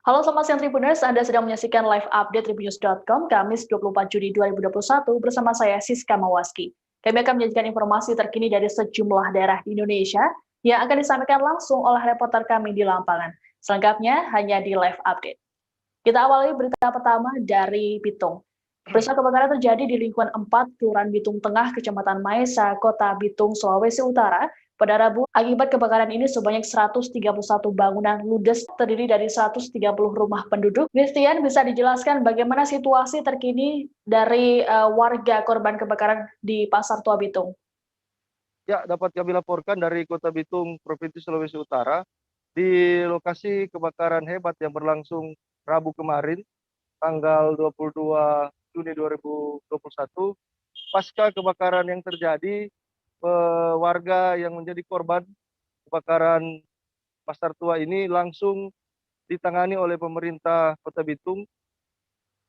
Halo selamat siang Tribuners, Anda sedang menyaksikan live update tribunnews.com Kamis 24 Juni 2021 bersama saya Siska Mawaski. Kami akan menyajikan informasi terkini dari sejumlah daerah di Indonesia yang akan disampaikan langsung oleh reporter kami di lapangan. Selengkapnya hanya di live update. Kita awali berita pertama dari Bitung. Peristiwa kebakaran terjadi di lingkungan 4, Kelurahan Bitung Tengah, Kecamatan Maesa, Kota Bitung, Sulawesi Utara, pada Rabu. Akibat kebakaran ini sebanyak 131 bangunan ludes terdiri dari 130 rumah penduduk. Christian, bisa dijelaskan bagaimana situasi terkini dari warga korban kebakaran di Pasar Tua Bitung? Ya, dapat kami laporkan dari Kota Bitung, Provinsi Sulawesi Utara, di lokasi kebakaran hebat yang berlangsung Rabu kemarin, tanggal 22 Juni 2021. Pasca kebakaran yang terjadi, warga yang menjadi korban kebakaran Pasar Tua ini langsung ditangani oleh pemerintah Kota Bitung,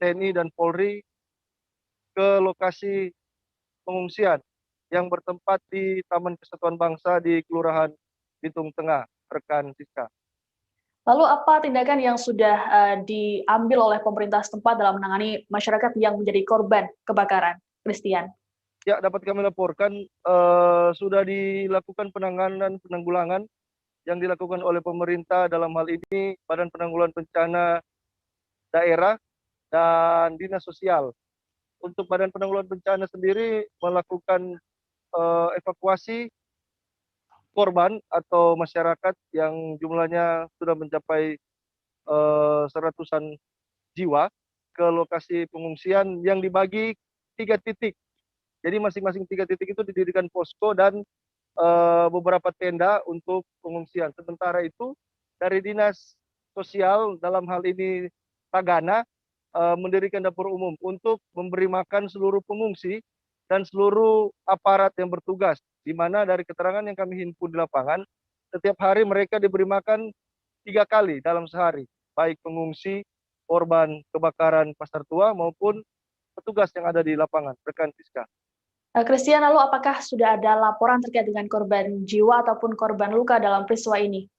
TNI dan Polri ke lokasi pengungsian yang bertempat di Taman Kesatuan Bangsa di Kelurahan Bitung Tengah, rekan Siska. Lalu apa tindakan yang sudah diambil oleh pemerintah setempat dalam menangani masyarakat yang menjadi korban kebakaran, Christian? Ya, dapat kami laporkan sudah dilakukan penanggulangan yang dilakukan oleh pemerintah, dalam hal ini Badan Penanggulangan Bencana Daerah dan Dinas Sosial. Untuk Badan Penanggulangan Bencana sendiri melakukan evakuasi korban atau masyarakat yang jumlahnya sudah mencapai seratusan jiwa ke lokasi pengungsian yang dibagi 3 titik. Jadi masing-masing 3 titik itu didirikan posko dan beberapa tenda untuk pengungsian. Sementara itu dari Dinas Sosial, dalam hal ini Tagana, mendirikan dapur umum untuk memberi makan seluruh pengungsi dan seluruh aparat yang bertugas, di mana dari keterangan yang kami himpun di lapangan, setiap hari mereka diberi makan 3 kali dalam sehari, baik pengungsi, korban kebakaran Pasar Tua maupun petugas yang ada di lapangan, rekan Siska. Christian, lalu apakah sudah ada laporan terkait dengan korban jiwa ataupun korban luka dalam peristiwa ini?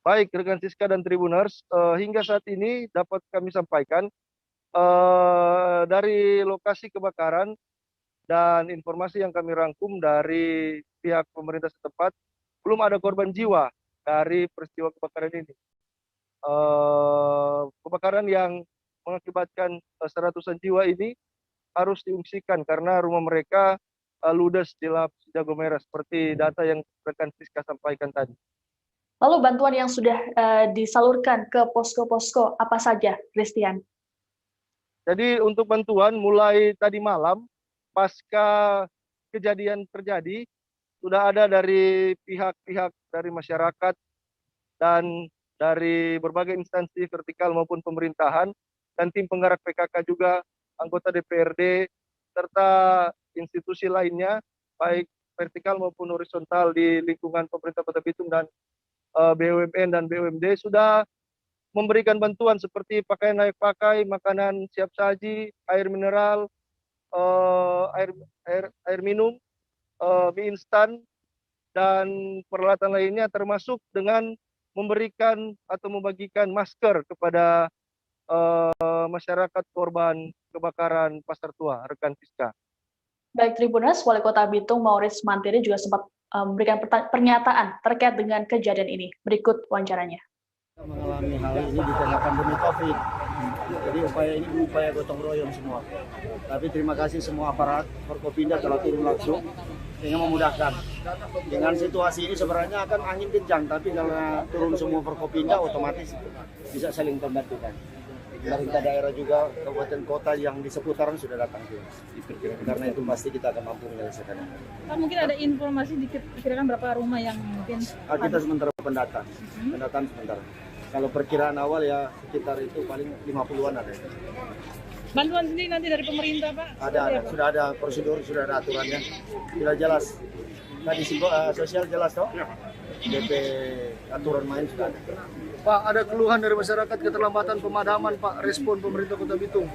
Baik, rekan Siska dan Tribuners, hingga saat ini dapat kami sampaikan dari lokasi kebakaran dan informasi yang kami rangkum dari pihak pemerintah setempat, belum ada korban jiwa dari peristiwa kebakaran ini. Kebakaran yang mengakibatkan seratusan jiwa ini harus diungsikan karena rumah mereka ludes di Lapas Jago Merah, seperti data yang rekan Siska sampaikan tadi. Lalu bantuan yang sudah disalurkan ke posko-posko apa saja, Christian? Jadi untuk bantuan mulai tadi malam, pasca kejadian terjadi, sudah ada dari pihak-pihak dari masyarakat dan dari berbagai instansi vertikal maupun pemerintahan, dan tim penggerak PKK juga, anggota DPRD, serta institusi lainnya, baik vertikal maupun horizontal di lingkungan pemerintah Kota Bitung dan BUMN dan BUMD sudah memberikan bantuan seperti pakaian layak pakai, makanan siap saji, air mineral, air minum, mie instan, dan peralatan lainnya, termasuk dengan memberikan atau membagikan masker kepada masyarakat korban kebakaran Pasar Tua, rekan Siska. Baik Tribuners, Wali Kota Bitung Maurits Mantiri juga sempat memberikan pernyataan terkait dengan kejadian ini. Berikut wawancaranya. Kita mengalami hal ini di tengah pandemi COVID. Jadi upaya ini upaya gotong royong semua. Tapi terima kasih semua aparat Forkopimda telah turun langsung sehingga memudahkan. Dengan situasi ini sebenarnya akan angin kencang, tapi karena turun semua Forkopimda otomatis bisa saling membantukan. Pemerintah daerah juga, kabupaten kota yang di seputaran sudah datang juga. Karena itu pasti kita akan mampu menyelesaikan. Pak, mungkin ada informasi dikit, kira-kira berapa rumah yang mungkin? Kita sementara pendataan sementara. Kalau perkiraan awal ya sekitar itu paling 50-an ada. Bantuan sendiri nanti dari pemerintah, Pak? Ada, sudah ada prosedur, sudah ada aturannya, sudah jelas. Tadi sosial jelas toh? DP aturan main sudah ada. Pak, ada keluhan dari masyarakat keterlambatan pemadaman, Pak, respon pemerintah Kota Bitung?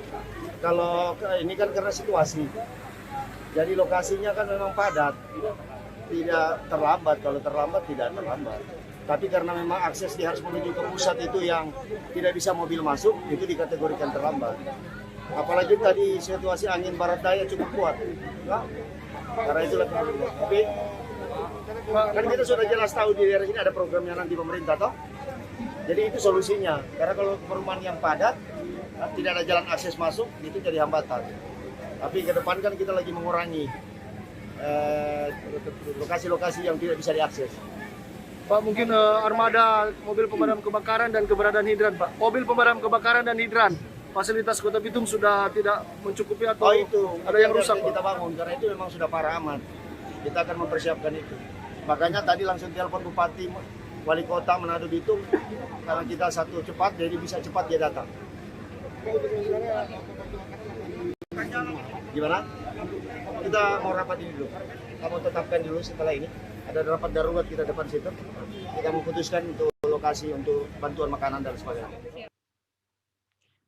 Kalau ini kan karena situasi, jadi lokasinya kan memang padat, tidak terlambat. Kalau terlambat tidak terlambat. Tapi karena memang akses dia harus menuju ke pusat itu yang tidak bisa mobil masuk, itu dikategorikan terlambat. Apalagi tadi situasi angin barat daya cukup kuat. Nah, karena itulah. Tapi kan kita sudah jelas tahu di daerah sini ada programnya nanti pemerintah toh. Jadi itu solusinya. Karena kalau perumahan yang padat, tidak ada jalan akses masuk, itu jadi hambatan. Tapi ke depan kan kita lagi mengurangi lokasi-lokasi yang tidak bisa diakses. Pak, mungkin armada mobil pemadam kebakaran dan keberadaan hidran, Pak. Mobil pemadam kebakaran dan hidran, fasilitas Kota Bitung sudah tidak mencukupi atau itu ada yang rusak, Pak? Kita bangun, karena itu memang sudah parah amat. Kita akan mempersiapkan itu. Makanya tadi langsung telepon Bupati, Wali Kota Manado Bitung, karena kita satu cepat, jadi bisa cepat dia datang. Gimana? Kita mau rapat ini dulu. Kamu tetapkan dulu setelah ini. Ada rapat darurat kita depan situ. Kita memutuskan untuk lokasi untuk bantuan makanan dan sebagainya.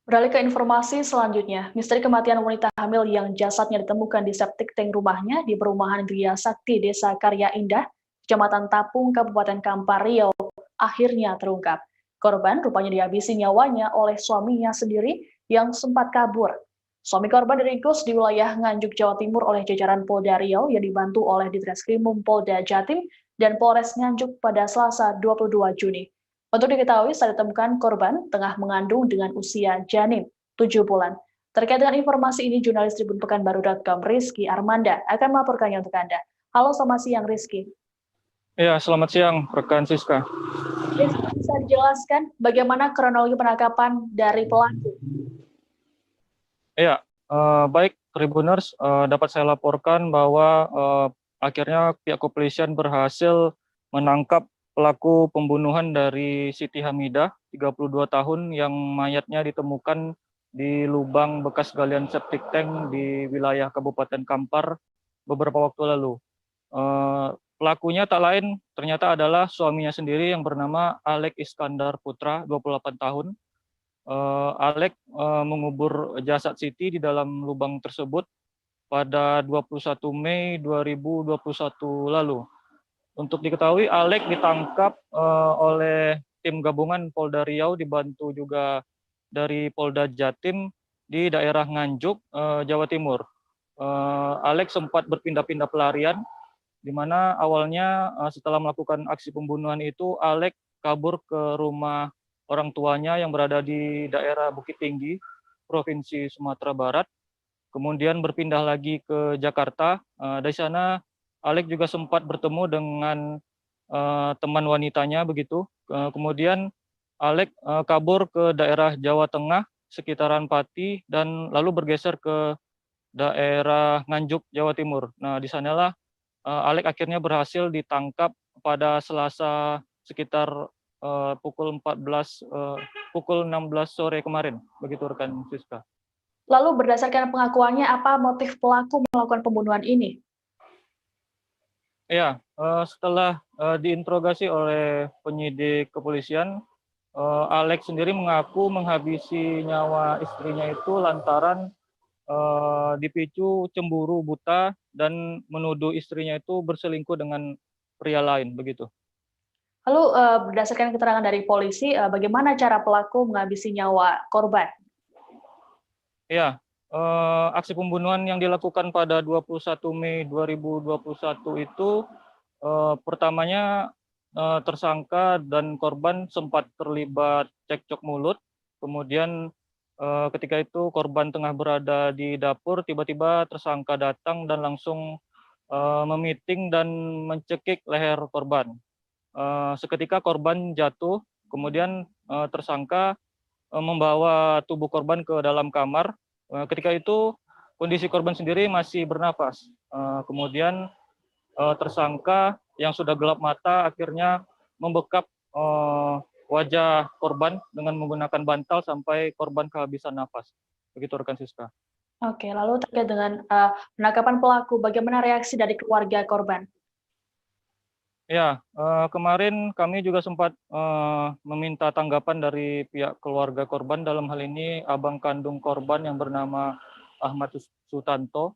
Beralih ke informasi selanjutnya, misteri kematian wanita hamil yang jasadnya ditemukan di septic tank rumahnya di perumahan Gria Sakti, Desa Karya Indah, Kecamatan Tapung, Kabupaten Kampar Riau, akhirnya terungkap. Korban rupanya dihabisi nyawanya oleh suaminya sendiri yang sempat kabur. Suami korban diringkus di wilayah Nganjuk, Jawa Timur oleh jajaran Polda Riau yang dibantu oleh Ditreskrimum Polda Jatim dan Polres Nganjuk pada Selasa 22 Juni. Untuk diketahui, saat ditemukan korban tengah mengandung dengan usia janin 7 bulan. Terkait dengan informasi ini, jurnalis Tribun Pekanbaru.com Rizky Armanda akan melaporkannya untuk Anda. Halo, selamat siang Rizky. Ya, selamat siang rekan Siska. Rizky, bisa dijelaskan bagaimana kronologi penangkapan dari pelaku? Ya, baik Tribuners, dapat saya laporkan bahwa akhirnya pihak kepolisian berhasil menangkap pelaku pembunuhan dari Siti Hamidah, 32 tahun, yang mayatnya ditemukan di lubang bekas galian septic tank di wilayah Kabupaten Kampar beberapa waktu lalu. Pelakunya tak lain ternyata adalah suaminya sendiri yang bernama Alek Iskandar Putra, 28 tahun. Alek mengubur jasad Siti di dalam lubang tersebut pada 21 Mei 2021 lalu. Untuk diketahui, Alek ditangkap oleh tim gabungan Polda Riau dibantu juga dari Polda Jatim di daerah Nganjuk, Jawa Timur. Alek sempat berpindah-pindah pelarian, di mana awalnya setelah melakukan aksi pembunuhan itu, Alek kabur ke rumah orang tuanya yang berada di daerah Bukit Tinggi, Provinsi Sumatera Barat. Kemudian berpindah lagi ke Jakarta. Dari sana Alek juga sempat bertemu dengan teman wanitanya begitu. Kemudian Alek kabur ke daerah Jawa Tengah, sekitaran Pati, dan lalu bergeser ke daerah Nganjuk, Jawa Timur. Nah, di sanalah Alek akhirnya berhasil ditangkap pada Selasa sekitar pukul 16 sore kemarin, begitu rekan Siska. Lalu berdasarkan pengakuannya, apa motif pelaku melakukan pembunuhan ini? Ya, setelah diinterogasi oleh penyidik kepolisian, Alek sendiri mengaku menghabisi nyawa istrinya itu lantaran dipicu cemburu buta dan menuduh istrinya itu berselingkuh dengan pria lain, begitu. Lalu berdasarkan keterangan dari polisi, bagaimana cara pelaku menghabisi nyawa korban? Ya, aksi pembunuhan yang dilakukan pada 21 Mei 2021 itu pertamanya tersangka dan korban sempat terlibat cekcok mulut. Kemudian ketika itu korban tengah berada di dapur, tiba-tiba tersangka datang dan langsung memiting dan mencekik leher korban. Seketika korban jatuh, kemudian tersangka membawa tubuh korban ke dalam kamar. Ketika itu kondisi korban sendiri masih bernapas. Kemudian tersangka yang sudah gelap mata akhirnya membekap wajah korban dengan menggunakan bantal sampai korban kehabisan nafas. Begitu rekan Siska. Oke, lalu terkait dengan penangkapan pelaku, bagaimana reaksi dari keluarga korban? Ya, kemarin kami juga sempat meminta tanggapan dari pihak keluarga korban, dalam hal ini abang kandung korban yang bernama Ahmad Sutanto.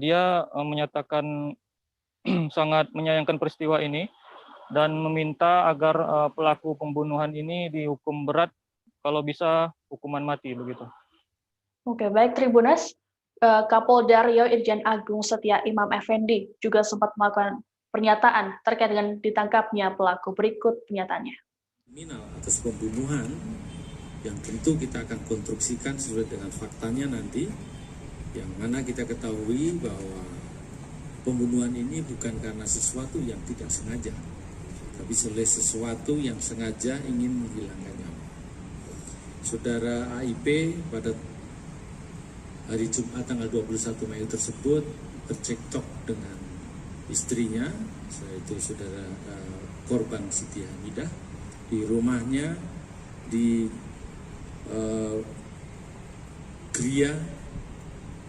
Dia menyatakan sangat menyayangkan peristiwa ini. dan meminta agar pelaku pembunuhan ini dihukum berat, kalau bisa hukuman mati begitu. Oke, baik Tribuners. Kapolda Riau Irjen Agung Setia Imam Effendi juga sempat melakukan pernyataan terkait dengan ditangkapnya pelaku. Berikut pernyataannya. Kriminal atas pembunuhan yang tentu kita akan konstruksikan sesuai dengan faktanya nanti, yang mana kita ketahui bahwa pembunuhan ini bukan karena sesuatu yang tidak sengaja, tapi oleh sesuatu yang sengaja ingin menghilangkan nyawa. Saudara AIP pada hari Jumat tanggal 21 Mei tersebut bercekcok dengan istrinya, yaitu saudara korban Siti Hamidah, di rumahnya di Gria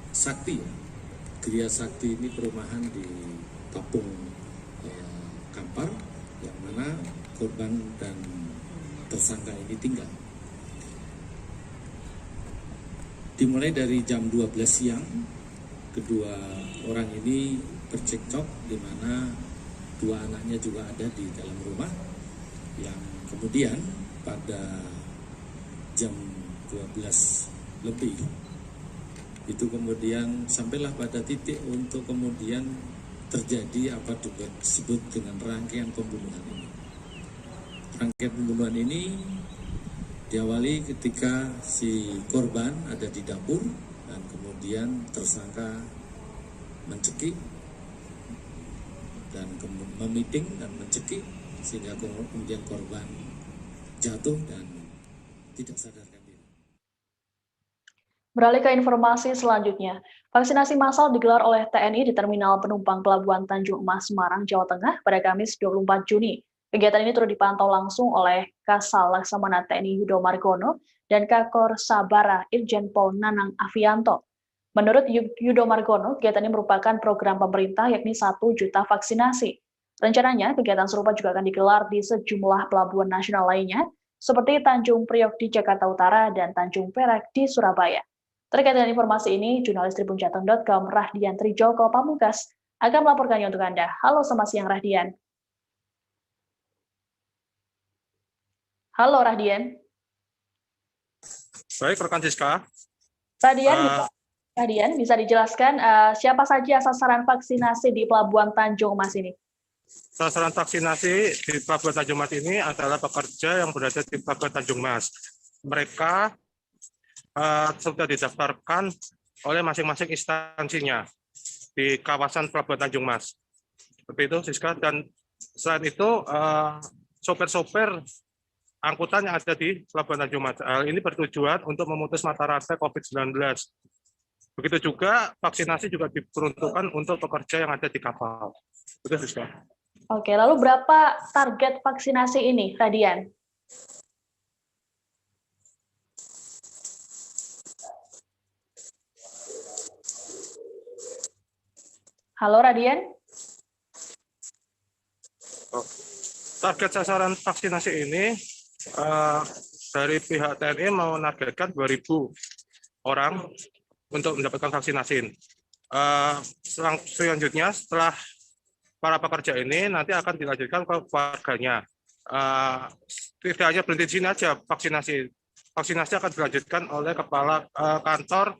Sakti. Gria Sakti ini perumahan di Kampung Kampar, yang mana korban dan tersangka ini tinggal. Dimulai dari jam 12 siang, kedua orang ini bercekcok, di mana dua anaknya juga ada di dalam rumah, yang kemudian pada jam 12 lebih itu kemudian sampailah pada titik untuk kemudian terjadi apa disebut dengan rangkaian pembunuhan ini. Rangkaian pembunuhan ini diawali ketika si korban ada di dapur dan kemudian tersangka mencekik dan memiting dan mencekik sehingga kemudian korban jatuh dan tidak sadarkan diri. Beralih ke informasi selanjutnya, vaksinasi massal digelar oleh TNI di Terminal Penumpang Pelabuhan Tanjung Emas, Semarang, Jawa Tengah pada Kamis 24 Juni. Kegiatan ini turut dipantau langsung oleh Kasal Laksamana TNI Yudo Margono dan Kakor Sabara Irjen Pol Nanang Avianto. Menurut Yudo Margono, kegiatan ini merupakan program pemerintah yakni 1 juta vaksinasi. Rencananya, kegiatan serupa juga akan digelar di sejumlah pelabuhan nasional lainnya, seperti Tanjung Priok di Jakarta Utara dan Tanjung Perak di Surabaya. Terkait dengan informasi ini, jurnalis tribunjateng.com Rahdian Trijoko Pamungkas akan melaporkannya untuk Anda. Halo, selamat siang Rahdian. Halo Rahdian. Baik, rekan Siska. Rahdian, bisa dijelaskan siapa saja sasaran vaksinasi di Pelabuhan Tanjung Mas ini? Sasaran vaksinasi di Pelabuhan Tanjung Mas ini adalah pekerja yang berada di Pelabuhan Tanjung Mas. Mereka sudah didaftarkan oleh masing-masing instansinya di kawasan Pelabuhan Tanjung Mas. Seperti itu, Siska. Dan selain itu, sopir-sopir angkutan yang ada di Pelabuhan Tanjung Mas ini bertujuan untuk memutus mata rantai COVID-19. Begitu juga vaksinasi juga diperuntukkan untuk pekerja yang ada di kapal. Betul, Siska. Oke, lalu berapa target vaksinasi ini, Radian? Halo, Radian. Target sasaran vaksinasi ini dari pihak TNI mau menargetkan 2.000 orang untuk mendapatkan vaksinasi. Selanjutnya setelah para pekerja ini nanti akan dilanjutkan ke warganya. Tidak hanya berhenti di sini aja vaksinasi. Vaksinasi akan dilanjutkan oleh kepala kantor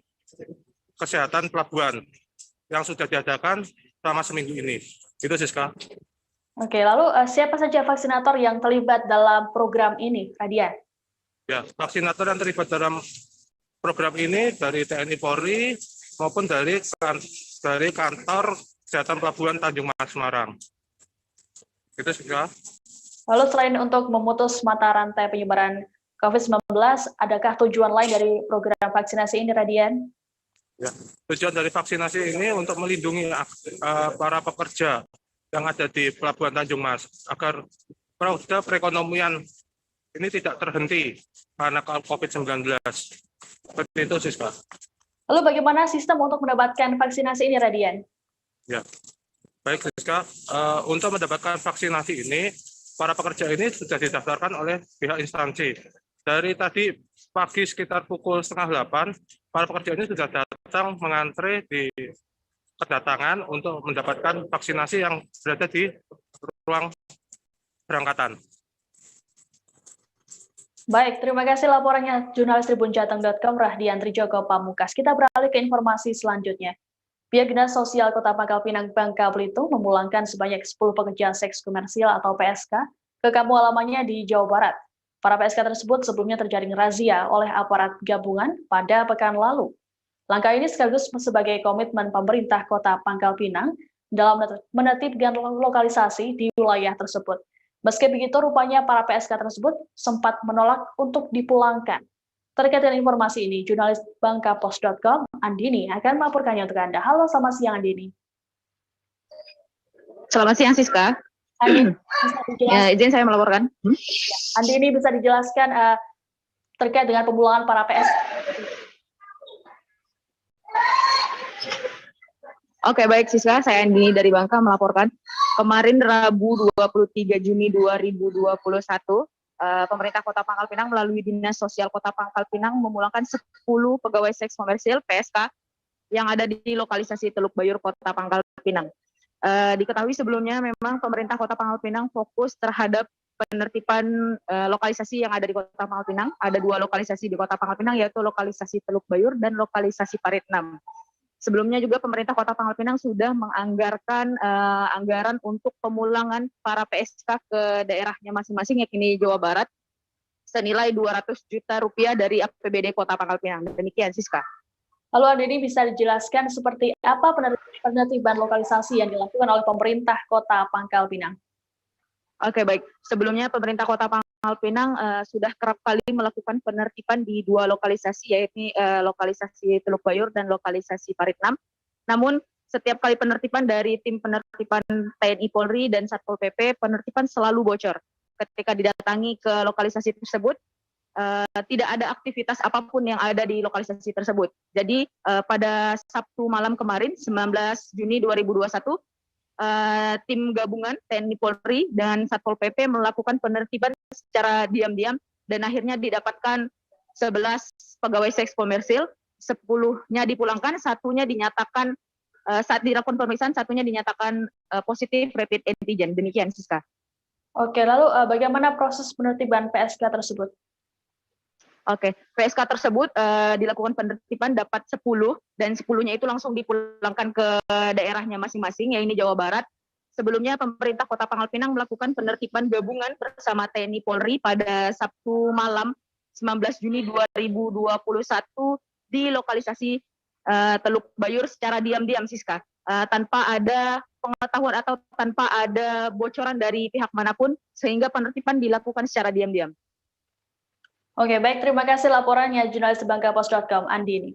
kesehatan pelabuhan yang sudah diadakan selama seminggu ini. Itu, Siska. Oke, lalu siapa saja vaksinator yang terlibat dalam program ini, Radian? Ya, vaksinator yang terlibat dalam program ini dari TNI Polri maupun dari kantor kesehatan pelabuhan Tanjung Mas Semarang. Itu, Siska. Lalu selain untuk memutus mata rantai penyebaran COVID-19, adakah tujuan lain dari program vaksinasi ini, Radian? Ya, tujuan dari vaksinasi ini untuk melindungi para pekerja yang ada di Pelabuhan Tanjung Mas agar roda perekonomian ini tidak terhenti karena COVID-19. Seperti itu, Siska. Lalu bagaimana sistem untuk mendapatkan vaksinasi ini, Radian? Ya, baik, Siska. Untuk mendapatkan vaksinasi ini, para pekerja ini sudah didaftarkan oleh pihak instansi. Dari tadi pagi sekitar pukul 7:30, para pekerja ini sudah datang mengantre di kedatangan untuk mendapatkan vaksinasi yang berada di ruang keberangkatan. Baik, terima kasih laporannya jurnalis tribunjateng.com Rahdian Trijoko Pamungkas. Kita beralih ke informasi selanjutnya. Pihak Dinas Sosial Kota Pangkal Pinang, Bangka Belitung memulangkan sebanyak 10 pekerja seks komersial atau PSK ke kampung halamannya di Jawa Barat. Para PSK tersebut sebelumnya terjaring razia oleh aparat gabungan pada pekan lalu. Langkah ini sekaligus sebagai komitmen pemerintah Kota Pangkal Pinang dalam menertibkan lokalisasi di wilayah tersebut. Meski begitu, rupanya para PSK tersebut sempat menolak untuk dipulangkan. Terkait dengan informasi ini, jurnalis bangkapos.com, Andini, akan melaporkannya untuk Anda. Halo, selamat siang, Andini. Selamat siang, Siska. Andini, ya, izin saya melaporkan. Andini, bisa dijelaskan terkait dengan pemulangan para PSK? Oke, baik Siska, saya Andini dari Bangka melaporkan. Kemarin Rabu 23 Juni 2021, pemerintah Kota Pangkal Pinang melalui Dinas Sosial Kota Pangkal Pinang memulangkan 10 pegawai seks komersil PSK yang ada di lokalisasi Teluk Bayur Kota Pangkal Pinang. Diketahui sebelumnya memang pemerintah Kota Pangkal Pinang fokus terhadap penertiban lokalisasi yang ada di Kota Pangkal Pinang. Ada 2 lokalisasi di Kota Pangkal Pinang, yaitu lokalisasi Teluk Bayur dan lokalisasi Parit 6. Sebelumnya juga pemerintah Kota Pangkal Pinang sudah menganggarkan anggaran untuk pemulangan para PSK ke daerahnya masing-masing, yakni Jawa Barat, senilai 200 juta rupiah dari APBD Kota Pangkal Pinang. Demikian, Siska. Lalu Andini, bisa dijelaskan seperti apa penertiban lokalisasi yang dilakukan oleh pemerintah Kota Pangkal Pinang? Oke, baik. Sebelumnya pemerintah Kota Pangkal Pinang sudah kerap kali melakukan penertiban di 2 lokalisasi, yaitu lokalisasi Teluk Bayur dan lokalisasi Parit 6. Namun setiap kali penertiban dari tim penertiban TNI Polri dan Satpol PP, penertiban selalu bocor. Ketika didatangi ke lokalisasi tersebut, tidak ada aktivitas apapun yang ada di lokalisasi tersebut. Jadi pada Sabtu malam kemarin, 19 Juni 2021, tim gabungan TNI Polri dan Satpol PP melakukan penertiban secara diam-diam dan akhirnya didapatkan 11 pegawai seks komersil, 10-nya dipulangkan, satunya dinyatakan saat dilakukan pemeriksaan, satunya dinyatakan positif rapid antigen. Demikian, Siska. Oke, lalu bagaimana proses penertiban PSK tersebut? Oke, PSK tersebut dilakukan penertiban dapat 10 dan 10-nya itu langsung dipulangkan ke daerahnya masing-masing, yaitu Jawa Barat. Sebelumnya pemerintah Kota Pangkal Pinang melakukan penertiban gabungan bersama TNI Polri pada Sabtu malam 19 Juni 2021 di lokalisasi Teluk Bayur secara diam-diam, Siska, tanpa ada pengetahuan atau tanpa ada bocoran dari pihak manapun, sehingga penertiban dilakukan secara diam-diam. Oke, baik. Terima kasih laporannya jurnalis bangkapos.com, Andini.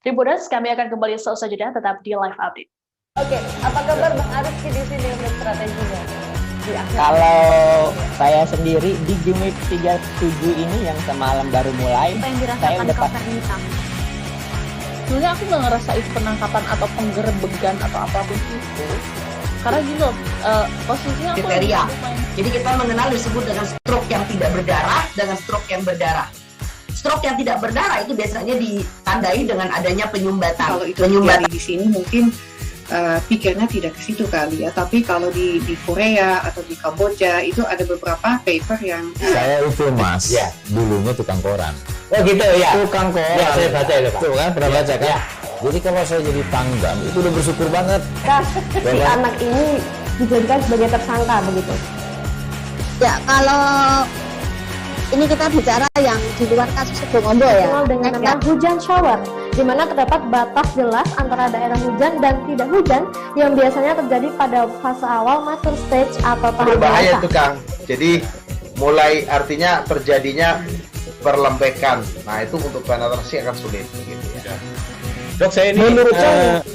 Tribuners, kami akan kembali seusai jeda, tetap di live update. Oke, apa kabar Bang Arifki di sini untuk strateginya? Kalau saya sendiri di Jumip 37 ini yang semalam baru mulai, saya udah pasti. Sebenarnya aku nggak ngerasa itu penangkapan atau penggerebegan atau apapun itu. Karena gini loh, posisinya aku kriteria. Jadi kita mengenal disebut dengan stroke yang tidak berdarah dengan stroke yang berdarah. Stroke yang tidak berdarah itu biasanya ditandai dengan adanya penyumbatan. Kalau itu terjadi di sini mungkin pikirnya tidak ke situ kali ya. Tapi kalau di Korea atau di Kamboja itu ada beberapa paper yang saya itu Mas, ya, dulunya tukang koran. Oh gitu ya. Tukang koran. Ya, saya baca itu Pak. Tuh kan pernah baca kan? Ya. Jadi kalau saya jadi tanggam itu udah bersyukur banget. Si anak ini dijadikan sebagai tersangka begitu. Ya, kalau ini kita bicara yang di luar kasus Kebun Ombo ya. Dengan nama hujan shower, di mana terdapat batas jelas antara daerah hujan dan tidak hujan yang biasanya terjadi pada fase awal mature stage atau tahap berbahaya itu Kang. Jadi mulai artinya terjadinya perlembekan. Nah itu untuk penetrasi akan sulit. Gitu ya. Dok, saya ini menurut saya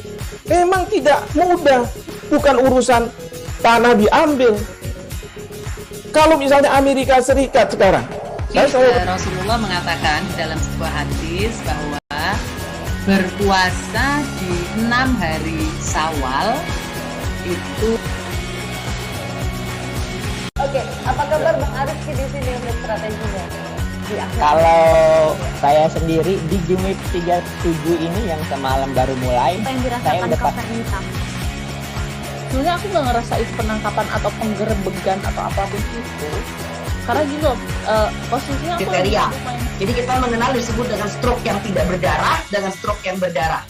memang tidak mudah, bukan urusan tanah diambil. Kalau misalnya Amerika Serikat sekarang, Rasulullah mengatakan di dalam sebuah hadis bahwa berpuasa di 6 hari Syawal itu. Oke, apa kabar Bang Arifki di sini untuk strateginya? Kalau saya sendiri di Jumip 37 ini yang semalam baru mulai, saya udah pasti. Sebenarnya aku nggak ngerasain penangkapan atau penggerebegan atau apapun itu, karena gini loh, posisinya aku kriteria. Jadi kita mengenal disebut dengan stroke yang tidak berdarah dengan stroke yang berdarah.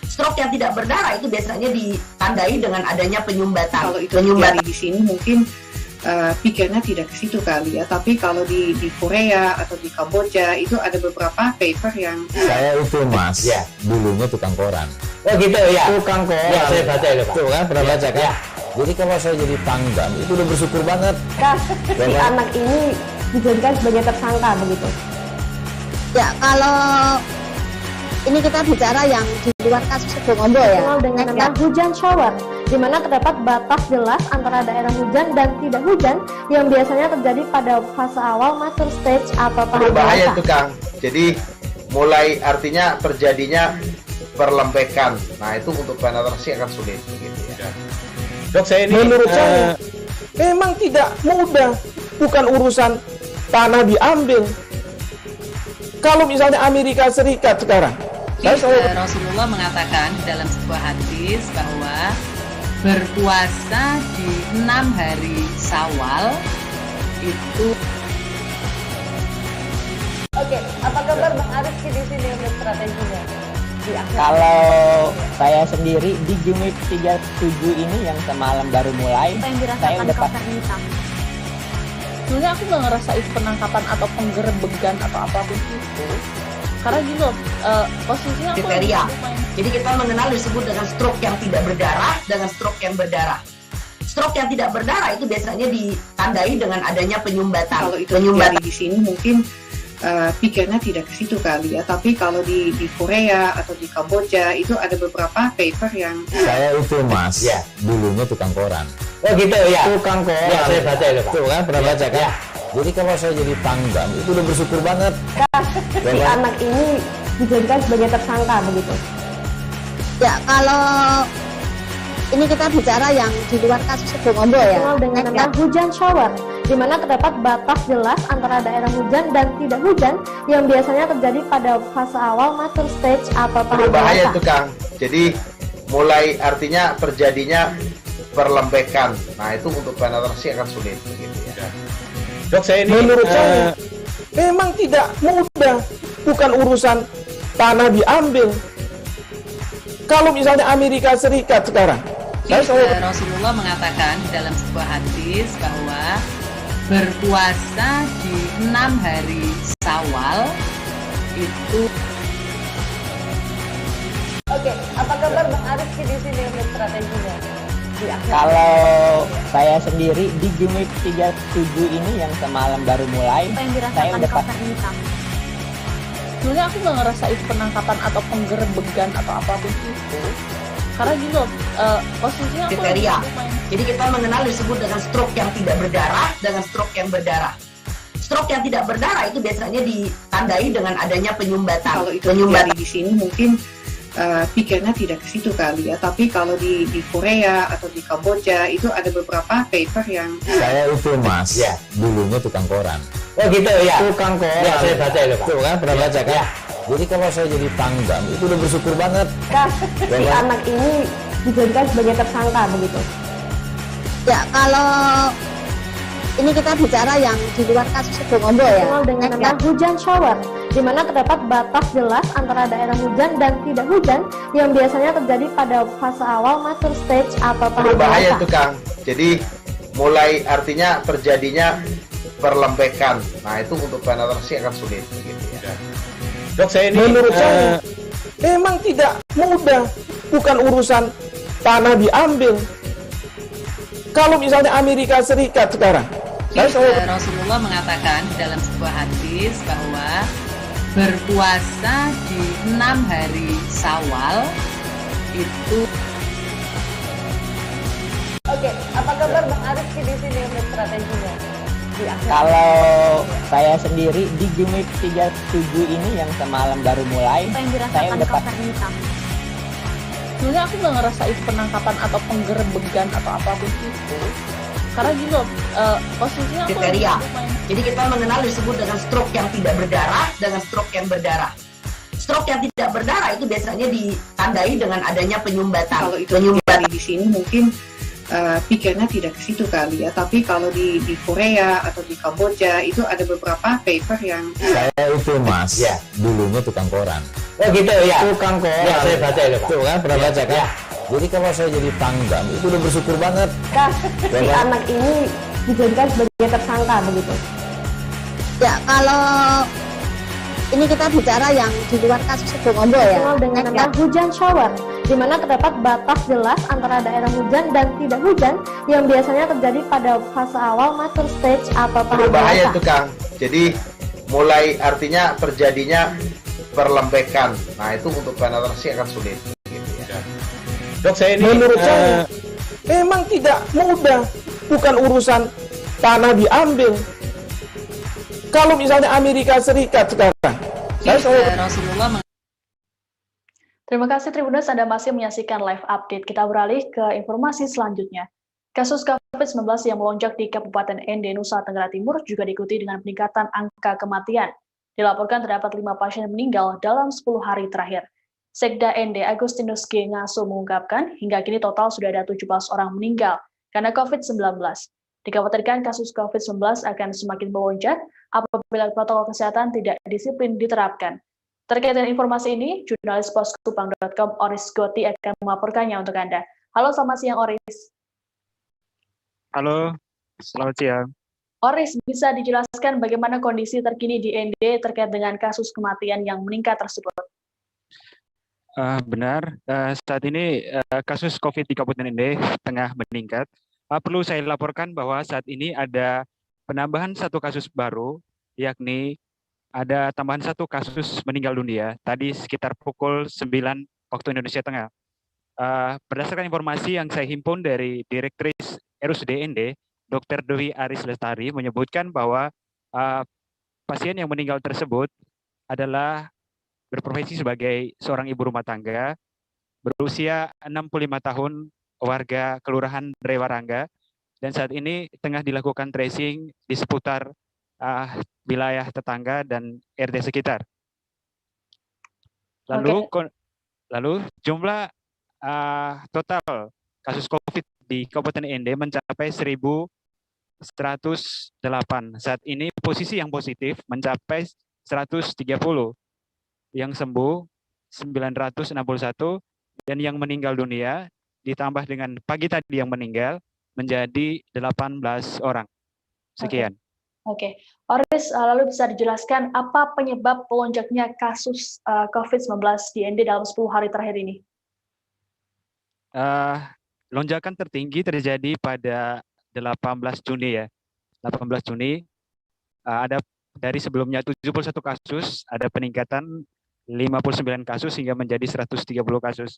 Stroke yang tidak berdarah itu biasanya ditandai dengan adanya penyumbatan. Kalau itu terjadi di sini mungkin pikirnya tidak ke situ kali ya, tapi kalau di Korea atau di Kamboja itu ada beberapa paper yang Saya itu mas, Ya. dulunya tukang koran. Oh gitu ya. Tukang koran. Ya, saya baca itu, Pak. Tuh kan, pernah baca kan? Ya. Jadi kalau saya jadi tanggam, itu udah bersyukur banget. Si anak ini dijadikan sebagai tersangka begitu. Ya, kalau ini kita bicara yang di luar kasus Sebongombo ya. Dikenal dengan nama hujan shower, di mana terdapat batas jelas antara daerah hujan dan tidak hujan yang biasanya terjadi pada fase awal master stage atau tahap Berbahaya dewasa. itu Kang. Jadi mulai artinya terjadinya perlempekan. Nah itu untuk penetrasi akan sulit. Gitu ya. Dok, saya ini menurut saya memang tidak mudah, bukan urusan tanah diambil. Kalau misalnya Amerika Serikat sekarang, Rasulullah mengatakan di dalam sebuah hadis bahwa berpuasa di 6 hari Syawal itu. Oke, apa kabar Bang Arifki di sini untuk strateginya? Kalau saya sendiri di Jumip 37 ini yang semalam baru mulai, Apa yang saya dirasakan udah Kak Fernita? Sebenarnya aku nggak ngerasain penangkapan atau penggerebegan atau apapun itu, karena gini loh, posisinya aku kriteria. lagi main. Jadi kita mengenal disebut dengan stroke yang tidak berdarah dengan stroke yang berdarah. Stroke yang tidak berdarah itu biasanya ditandai dengan adanya penyumbatan. kalau itu terjadi di sini mungkin pikirnya tidak ke situ kali ya, tapi kalau di Korea atau di Kamboja itu ada beberapa paper yang Saya itu mas, Ya. dulunya tukang koran. Oh gitu ya. Tukang koran. Ya, saya baca itu, Pak. Tuh kan, pernah baca kan? Ya. Jadi kalau saya jadi tanggam, itu udah bersyukur banget. Si anak ini dijadikan sebagai tersangka begitu. Ya, kalau ini kita bicara yang di luar kasus Sebongombo ya. Dikenal dengan nama hujan shower, di mana terdapat batas jelas antara daerah hujan dan tidak hujan yang biasanya terjadi pada fase awal master stage atau tahap Berbahaya dewasa. itu Kang. Jadi mulai artinya terjadinya perlempekan. Nah itu untuk penetrasi akan sulit. Gitu ya. Dok, saya ini menurut saya memang tidak mudah, bukan urusan tanah diambil. Kalau misalnya Amerika Serikat sekarang, Rasulullah mengatakan di dalam sebuah hadis bahwa berpuasa di 6 hari Syawal itu. Oke, apa kabar Bang Arifki di sini untuk strateginya? Kalau saya sendiri di Jumip 37 ini yang semalam baru mulai, Apa yang saya dirasakan udah Kak Fernita? Sebenarnya aku nggak ngerasain penangkapan atau penggerebegan atau apapun itu, karena gini loh, posisinya aku lagi kriteria. main. Jadi kita mengenal disebut dengan stroke yang tidak berdarah dengan stroke yang berdarah. Stroke yang tidak berdarah itu biasanya ditandai dengan adanya penyumbatan. kalau itu terjadi di sini mungkin pikirnya tidak ke situ kali ya, tapi kalau di Korea atau di Kamboja itu ada beberapa paper yang Saya itu mas, Ya. dulunya tukang koran. Oh gitu ya. Tukang koran. Ya, saya baca itu, Pak. Tuh kan, pernah baca kan? Ya. Jadi kalau saya jadi tanggam, itu udah bersyukur banget. Si anak ini dijadikan sebagai tersangka begitu. Ya, kalau ini kita bicara yang di luar kasus Sebongombo ya. Dikenal dengan nama hujan shower, di mana terdapat batas jelas antara daerah hujan dan tidak hujan yang biasanya terjadi pada fase awal master stage atau tahap Berbahaya dewasa. itu Kang. Jadi mulai artinya terjadinya perlempekan. Nah itu untuk penetrasi akan sulit. Gitu ya. Dok, saya ini menurut saya memang tidak mudah, bukan urusan tanah diambil. Kalau misalnya Amerika Serikat sekarang, Rasulullah mengatakan di dalam sebuah hadis bahwa berpuasa di 6 hari Syawal itu. Oke, apa kabar Bang Arifki di sini untuk strateginya? Kalau saya sendiri di Jumip 37 ini yang semalam baru mulai, Apa yang saya dirasakan udah Kak Fernita? Sebenarnya aku nggak ngerasain penangkapan atau penggerebegan atau apapun itu, karena gini loh, posisinya aku lagi kriteria. main. Jadi kita mengenal disebut dengan stroke yang tidak berdarah dengan stroke yang berdarah. Stroke yang tidak berdarah itu biasanya ditandai dengan adanya penyumbatan. kalau itu terjadi di sini mungkin pikirnya tidak ke situ kali ya. Tapi kalau di Korea atau di Kamboja itu ada beberapa paper yang Saya itu Mas, dulunya tukang koran. Oh gitu ya. Tukang koran. Ya, saya baca itu Pak. Tuh kan pernah baca kan? Ya. Jadi kalau saya jadi tanggam itu udah bersyukur banget. Si anak ini dijadikan sebagai tersangka begitu. Ya kalau ini kita bicara yang di luar kasus Sebongombo ya. Dikenal dengan nama hujan shower, di mana terdapat batas jelas antara daerah hujan dan tidak hujan yang biasanya terjadi pada fase awal mature stage atau tahap Berbahaya dewasa. itu Kang. Jadi mulai artinya terjadinya perlembekan. Nah itu untuk penetrasi akan sulit. Gitu ya. Dok, saya ini menurut saya memang tidak mudah, bukan urusan tanah diambil. Kalau misalnya Amerika Serikat sekarang, Rasulullah Terima kasih Tribuners, Anda masih menyaksikan live update. Kita beralih ke informasi selanjutnya. Kasus COVID-19 yang melonjak di Kabupaten Ende, Nusa Tenggara Timur juga diikuti dengan peningkatan angka kematian. Dilaporkan terdapat 5 pasien meninggal dalam 10 hari terakhir. Sekda Ende Agustinus G. Ngaso mengungkapkan, hingga kini total sudah ada 17 orang meninggal karena COVID-19. Dikhawatirkan kasus COVID-19 akan semakin melonjak apabila protokol kesehatan tidak disiplin diterapkan. Terkait dengan informasi ini, jurnalis poskupang.com Oris Goti akan melaporkannya untuk Anda. Halo, selamat siang Oris. Halo, selamat siang. Oris, bisa dijelaskan bagaimana kondisi terkini di ND terkait dengan kasus kematian yang meningkat tersebut? Benar, saat ini kasus COVID di Kabupaten Ende tengah meningkat. Perlu saya laporkan bahwa saat ini ada penambahan 1 kasus baru, yakni ada tambahan 1 kasus meninggal dunia tadi sekitar pukul 9 waktu Indonesia Tengah. Berdasarkan informasi yang saya himpun dari Direktris RUSD ND, Dr. Dewi Aris Lestari menyebutkan bahwa pasien yang meninggal tersebut adalah berprofesi sebagai seorang ibu rumah tangga, berusia 65 tahun, warga Kelurahan Rewarangga, dan saat ini tengah dilakukan tracing di seputar wilayah tetangga dan RT sekitar. Lalu jumlah total kasus COVID di Kabupaten Ende mencapai 1.108. Saat ini posisi yang positif mencapai 130, yang sembuh 961, dan yang meninggal dunia ditambah dengan pagi tadi yang meninggal menjadi 18 orang. Sekian. Oke. Oris, lalu bisa dijelaskan apa penyebab pelonjaknya kasus COVID-19 di ND dalam 10 hari terakhir ini? Lonjakan tertinggi terjadi pada 18 Juni ya. 18 Juni ada dari sebelumnya 71 kasus, ada peningkatan 59 kasus hingga menjadi 130 kasus.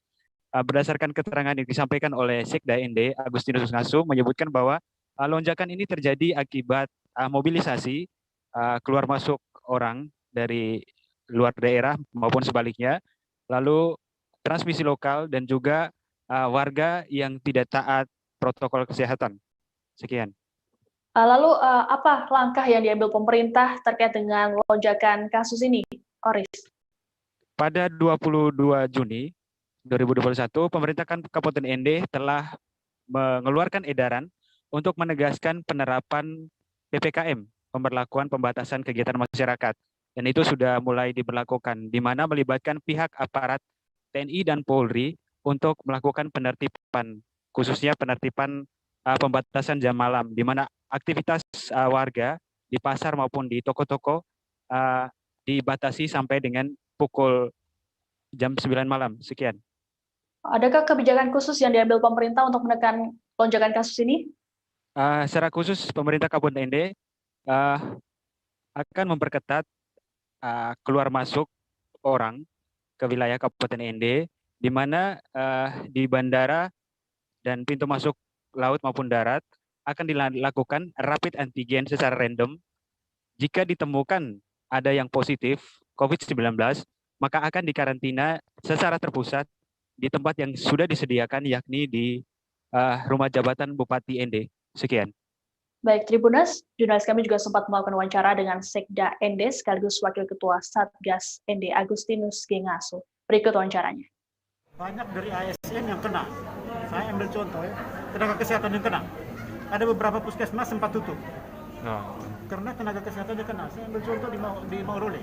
Berdasarkan keterangan yang disampaikan oleh Sekda ND Agustinus Ngaso menyebutkan bahwa lonjakan ini terjadi akibat mobilisasi keluar masuk orang dari luar daerah maupun sebaliknya, lalu transmisi lokal dan juga warga yang tidak taat protokol kesehatan. Sekian. Lalu apa langkah yang diambil pemerintah terkait dengan lonjakan kasus ini, Oris? Pada 22 Juni 2021, pemerintah Kabupaten Ende telah mengeluarkan edaran untuk menegaskan penerapan PPKM, pemberlakuan pembatasan kegiatan masyarakat. Dan itu sudah mulai diberlakukan, di mana melibatkan pihak aparat TNI dan Polri untuk melakukan penertiban, khususnya penertiban pembatasan jam malam, di mana aktivitas warga di pasar maupun di toko-toko dibatasi sampai dengan pukul jam 9 malam. Sekian. Adakah kebijakan khusus yang diambil pemerintah untuk menekan lonjakan kasus ini? Secara khusus pemerintah Kabupaten Ende akan memperketat keluar masuk orang ke wilayah Kabupaten Ende, di mana di bandara dan pintu masuk laut maupun darat akan dilakukan rapid antigen secara random. Jika ditemukan ada yang positif COVID-19, maka akan dikarantina secara terpusat di tempat yang sudah disediakan, yakni di rumah jabatan Bupati Ende. Sekian. Baik, Tribuners, jurnalis kami juga sempat melakukan wawancara dengan Sekda Ende sekaligus Wakil Ketua Satgas Ende Agustinus G. Ngaso. Berikut wawancaranya. Banyak dari ASN yang kena. Saya ambil contoh ya. tenaga kesehatan yang kena. Ada beberapa puskesmas sempat tutup. Karena tenaga kesehatan yang kena. Saya ambil contoh di Maurole.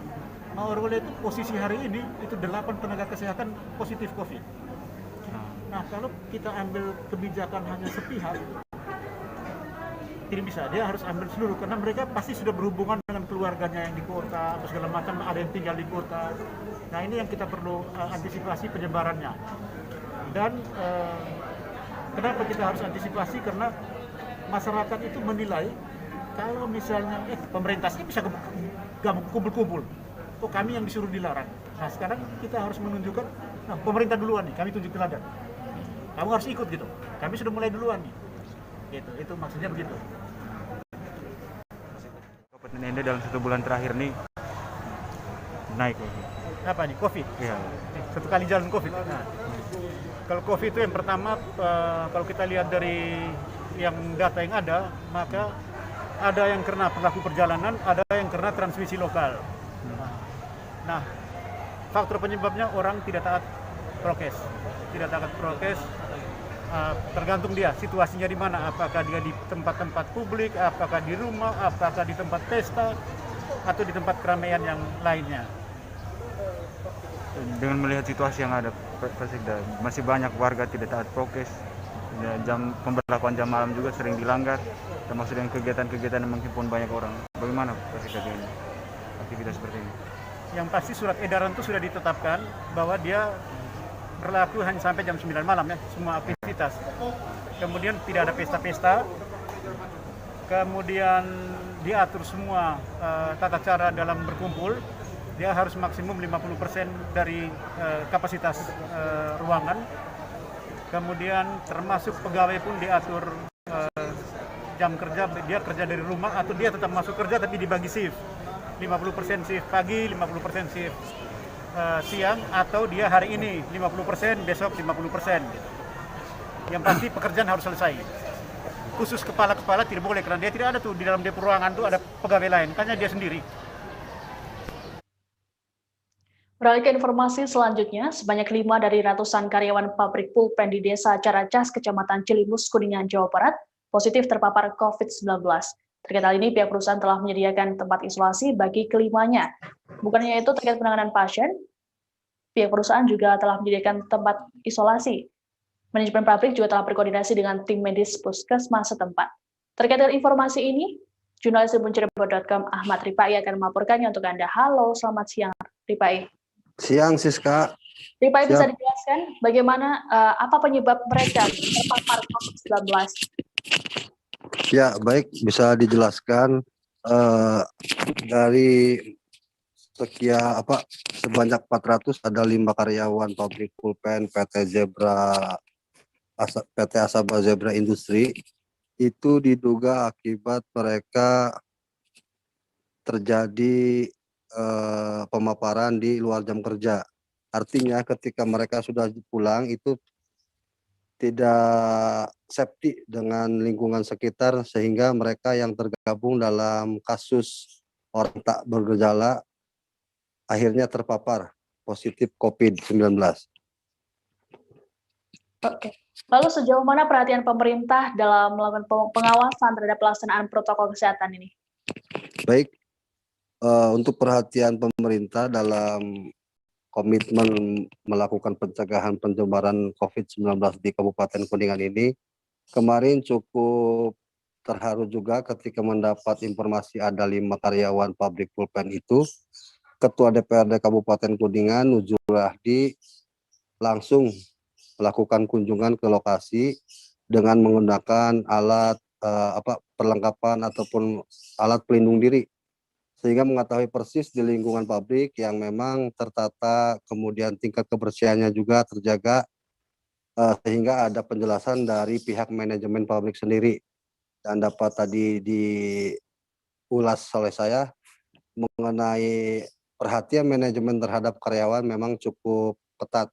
Maurole itu posisi hari ini itu 8 tenaga kesehatan positif COVID. Nah, kalau kita ambil kebijakan hanya sepihak, tidak bisa. Dia harus ambil seluruh, karena mereka pasti sudah berhubungan dengan keluarganya yang di kota, atau segala macam, ada yang tinggal di kota. Nah, ini yang kita perlu antisipasi penyebarannya. Dan kenapa kita harus antisipasi? Karena masyarakat itu menilai kalau misalnya pemerintah sih bisa kumpul-kumpul. Oh, kami yang disuruh dilarang. Nah, sekarang kita harus menunjukkan, nah, pemerintah duluan nih, kami tunjuk teladan. Kamu harus ikut gitu. Kami sudah mulai duluan nih. Gitu, itu maksudnya begitu. Kabupaten Ende dalam 1 bulan terakhir nih naik. Apa nih? COVID? Iya. 1 kali jalan COVID. Nah, kalau COVID itu yang pertama, kalau kita lihat dari yang data yang ada, maka ada yang karena pelaku perjalanan, ada yang karena transmisi lokal. Nah, faktor penyebabnya orang tidak taat prokes. Tidak taat prokes, tergantung dia situasinya di mana, apakah dia di tempat-tempat publik, apakah di rumah, apakah di tempat pesta, atau di tempat keramaian yang lainnya. Dengan melihat situasi yang ada, masih banyak warga tidak taat prokes, pemberlakuan jam malam juga sering dilanggar, termasuk dengan kegiatan-kegiatan yang menghimpun banyak orang. Bagaimana aktivitas seperti ini? Yang pasti surat edaran itu sudah ditetapkan bahwa dia berlaku hanya sampai jam 9 malam ya, semua aktivitas. Kemudian tidak ada pesta-pesta. Kemudian diatur semua tata cara dalam berkumpul. Dia harus maksimum 50% dari kapasitas ruangan. Kemudian termasuk pegawai pun diatur jam kerja, dia kerja dari rumah atau dia tetap masuk kerja tapi dibagi shift. 50% shift pagi, 50% shift siang, atau dia hari ini 50%, besok 50%. Yang pasti pekerjaan harus selesai. Khusus kepala-kepala tidak boleh, karena dia tidak ada tuh di dalam depo ruangan tuh ada pegawai lain, hanya dia sendiri. Beralih ke informasi selanjutnya, sebanyak 5 dari ratusan karyawan pabrik pulpen di Desa Caracas, Kecamatan Cilimus, Kuningan, Jawa Barat, positif terpapar COVID-19. Terkait hal ini, pihak perusahaan telah menyediakan tempat isolasi bagi kelimanya. Bukan hanya itu, terkait penanganan pasien, pihak perusahaan juga telah menyediakan tempat isolasi. Manajemen pabrik juga telah berkoordinasi dengan tim medis puskesmas setempat. Terkait dengan informasi ini, jurnalis tribuncerebo.com Ahmad Ripai akan melaporkannya untuk Anda. Halo, selamat siang, Ripai. Siang, Siska. Ripai, bisa dijelaskan bagaimana apa penyebab mereka terpapar COVID-19? Ya, baik, bisa dijelaskan dari sebanyak 400 ada 5 karyawan pabrik pulpen PT Asaba Zebra Industri itu diduga akibat mereka terjadi pemaparan di luar jam kerja. Artinya ketika mereka sudah pulang itu tidak safety dengan lingkungan sekitar, sehingga mereka yang tergabung dalam kasus orang tak bergejala akhirnya terpapar positif COVID-19. Oke. Lalu sejauh mana perhatian pemerintah dalam melakukan pengawasan terhadap pelaksanaan protokol kesehatan ini? Baik, untuk perhatian pemerintah dalam komitmen melakukan pencegahan penyebaran COVID-19 di Kabupaten Kuningan ini, kemarin cukup terharu juga ketika mendapat informasi ada 5 karyawan pabrik pulpen itu. Ketua DPRD Kabupaten Kuningan, Nujul Rahdi, langsung melakukan kunjungan ke lokasi dengan menggunakan alat perlengkapan ataupun alat pelindung diri, sehingga mengetahui persis di lingkungan pabrik yang memang tertata, kemudian tingkat kebersihannya juga terjaga, sehingga ada penjelasan dari pihak manajemen pabrik sendiri. Dan dapat tadi diulas oleh saya mengenai perhatian manajemen terhadap karyawan memang cukup ketat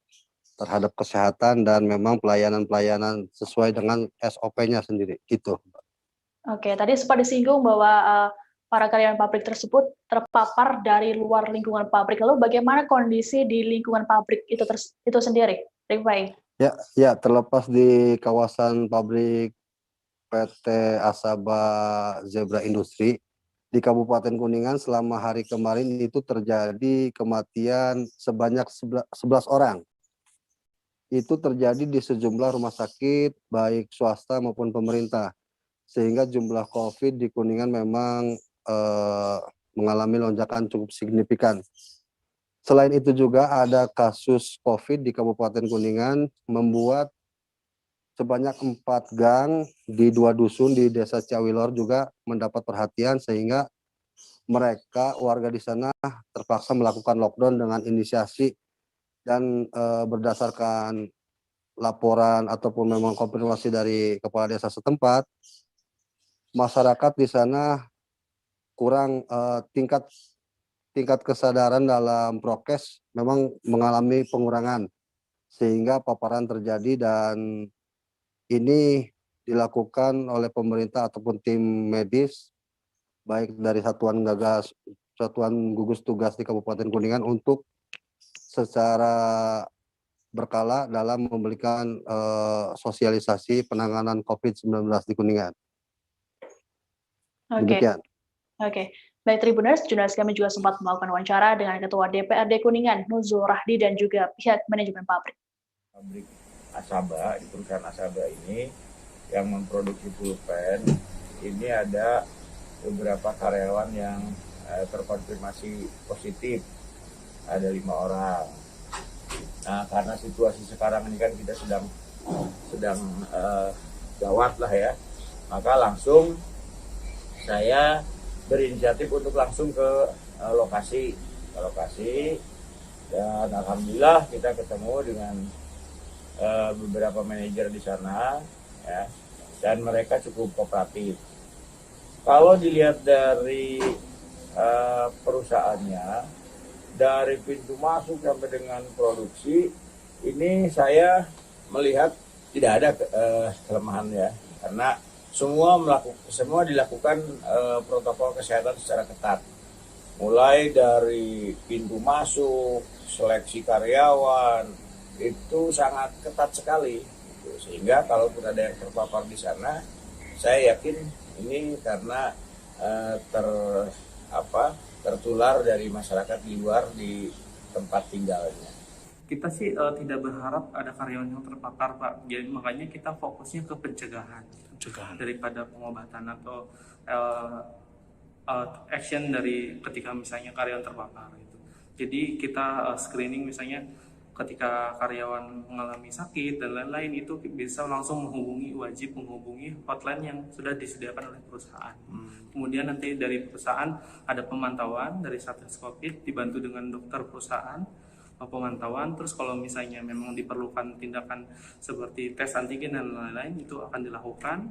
terhadap kesehatan dan memang pelayanan-pelayanan sesuai dengan SOP-nya sendiri. Gitu. Oke, tadi sempat disinggung bahwa para karyawan pabrik tersebut terpapar dari luar lingkungan pabrik. Lalu bagaimana kondisi di lingkungan pabrik itu sendiri, Ripai? Ya, terlepas di kawasan pabrik PT Asaba Zebra Industri di Kabupaten Kuningan selama hari kemarin itu terjadi kematian sebanyak 11 orang. Itu terjadi di sejumlah rumah sakit baik swasta maupun pemerintah. Sehingga jumlah COVID di Kuningan memang mengalami lonjakan cukup signifikan. Selain itu juga ada kasus COVID di Kabupaten Kuningan membuat sebanyak 4 gang di 2 dusun di Desa Ciawilor juga mendapat perhatian sehingga mereka warga di sana terpaksa melakukan lockdown dengan inisiasi dan berdasarkan laporan ataupun memang konfirmasi dari kepala desa setempat, masyarakat di sana kurang tingkat kesadaran dalam prokes memang mengalami pengurangan sehingga paparan terjadi dan ini dilakukan oleh pemerintah ataupun tim medis baik dari satuan gugus tugas di Kabupaten Kuningan untuk secara berkala dalam memberikan sosialisasi penanganan COVID-19 di Kuningan. Demikian. Oke. Baik Tribuners, jurnalis kami juga sempat melakukan wawancara dengan Ketua DPRD Kuningan, Nuzul Rahdi, dan juga pihak manajemen pabrik. Pabrik Asaba, di perusahaan Asaba ini yang memproduksi pulpen, ini ada beberapa karyawan yang terkonfirmasi positif, ada 5 orang. Nah, karena situasi sekarang ini kan kita sedang gawat lah ya, maka langsung saya berinisiatif untuk langsung ke lokasi dan alhamdulillah kita ketemu dengan beberapa manajer di sana ya, dan mereka cukup kooperatif. Kalau dilihat dari perusahaannya, dari pintu masuk sampai dengan produksi, ini saya melihat tidak ada kelemahan ya, karena semua dilakukan protokol kesehatan secara ketat, mulai dari pintu masuk, seleksi karyawan itu sangat ketat sekali, sehingga kalaupun ada yang terpapar di sana, saya yakin ini karena tertular dari masyarakat di luar di tempat tinggalnya. Kita sih tidak berharap ada karyawan yang terpapar, Pak. Jadi makanya kita fokusnya ke pencegahan daripada pengobatan atau action dari ketika misalnya karyawan terpapar itu. Jadi kita screening misalnya ketika karyawan mengalami sakit dan lain-lain itu bisa langsung wajib menghubungi hotline yang sudah disediakan oleh perusahaan. Kemudian nanti dari perusahaan ada pemantauan dari Satgas Covid dibantu dengan dokter perusahaan, pemantauan, terus kalau misalnya memang diperlukan tindakan seperti tes antigen dan lain-lain itu akan dilakukan.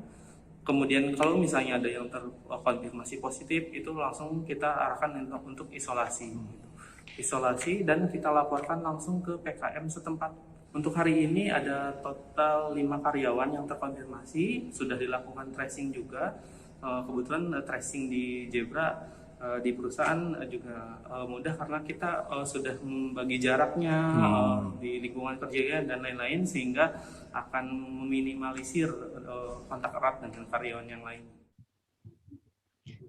Kemudian kalau misalnya ada yang terkonfirmasi positif itu langsung kita arahkan untuk isolasi dan kita laporkan langsung ke PKM setempat. Untuk hari ini ada total 5 karyawan yang terkonfirmasi, sudah dilakukan tracing juga. Kebetulan tracing di Zebra di perusahaan juga mudah karena kita sudah membagi jaraknya di lingkungan kerja dan lain-lain sehingga akan meminimalisir kontak erat dengan karyawan yang lain.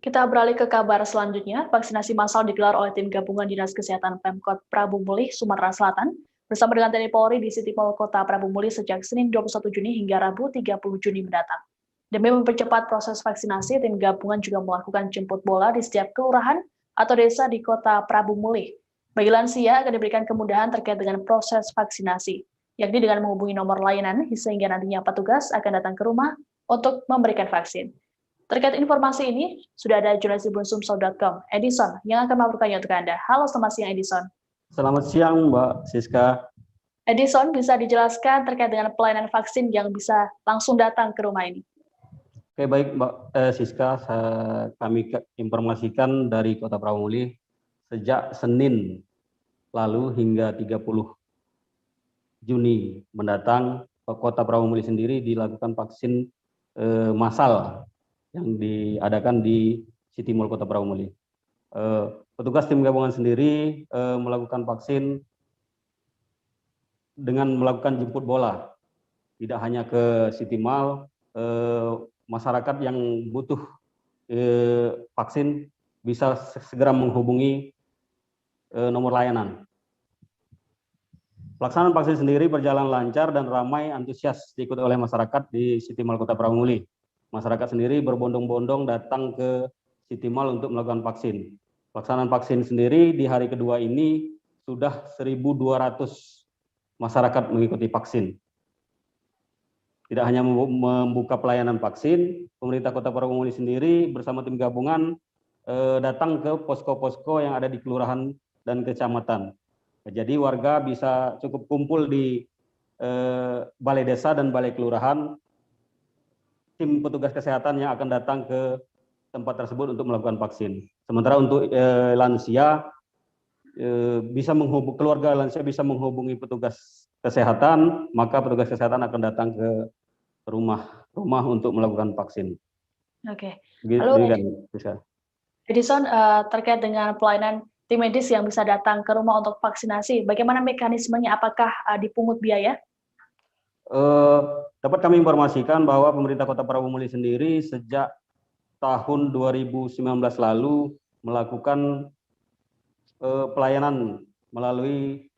Kita beralih ke kabar selanjutnya. Vaksinasi massal digelar oleh tim gabungan Dinas Kesehatan Pemkot Prabu Mulih, Sumatera Selatan bersama dengan TNI Polri di City Mall Kota Prabu Mulih sejak Senin 21 Juni hingga Rabu 30 Juni mendatang. Demi mempercepat proses vaksinasi, tim gabungan juga melakukan jemput bola di setiap kelurahan atau desa di Kota Prabu Mulih. Bagi lansia akan diberikan kemudahan terkait dengan proses vaksinasi, yakni dengan menghubungi nomor layanan sehingga nantinya petugas akan datang ke rumah untuk memberikan vaksin. Terkait informasi ini, sudah ada jurnalis tribunssumsel.com, Edison, yang akan melaporkannya untuk Anda. Halo, selamat siang Edison. Selamat siang Mbak Siska. Edison, bisa dijelaskan terkait dengan pelayanan vaksin yang bisa langsung datang ke rumah ini? Oke, baik Mbak Siska, kami informasikan dari Kota Prabu Mulih sejak Senin lalu hingga 30 Juni mendatang, Kota Prabu Mulih sendiri dilakukan vaksin massal yang diadakan di City Mall Kota Prabu Mulih. Petugas tim gabungan sendiri melakukan vaksin dengan melakukan jemput bola. Tidak hanya ke City Mall, masyarakat yang butuh vaksin bisa segera menghubungi nomor layanan. Pelaksanaan vaksin sendiri berjalan lancar dan ramai antusias diikuti oleh masyarakat di City Mall Kota Prawamuli. Masyarakat sendiri berbondong-bondong datang ke City Mall untuk melakukan vaksin. Pelaksanaan vaksin sendiri di hari kedua ini sudah 1.200 masyarakat mengikuti vaksin. Tidak hanya membuka pelayanan vaksin, pemerintah Kota Prawamuli sendiri bersama tim gabungan datang ke posko-posko yang ada di kelurahan dan kecamatan. Jadi warga bisa cukup kumpul di balai desa dan balai kelurahan. Tim petugas kesehatan yang akan datang ke tempat tersebut untuk melakukan vaksin. Sementara untuk lansia, keluarga lansia bisa menghubungi petugas kesehatan, maka petugas kesehatan akan datang ke rumah untuk melakukan vaksin. Oke. Lalu, Edison, terkait dengan pelayanan tim medis yang bisa datang ke rumah untuk vaksinasi, bagaimana mekanismenya? Apakah dipungut biaya? Dapat kami informasikan bahwa pemerintah Kota Prawamuli sendiri sejak tahun 2019 lalu melakukan pelayanan melalui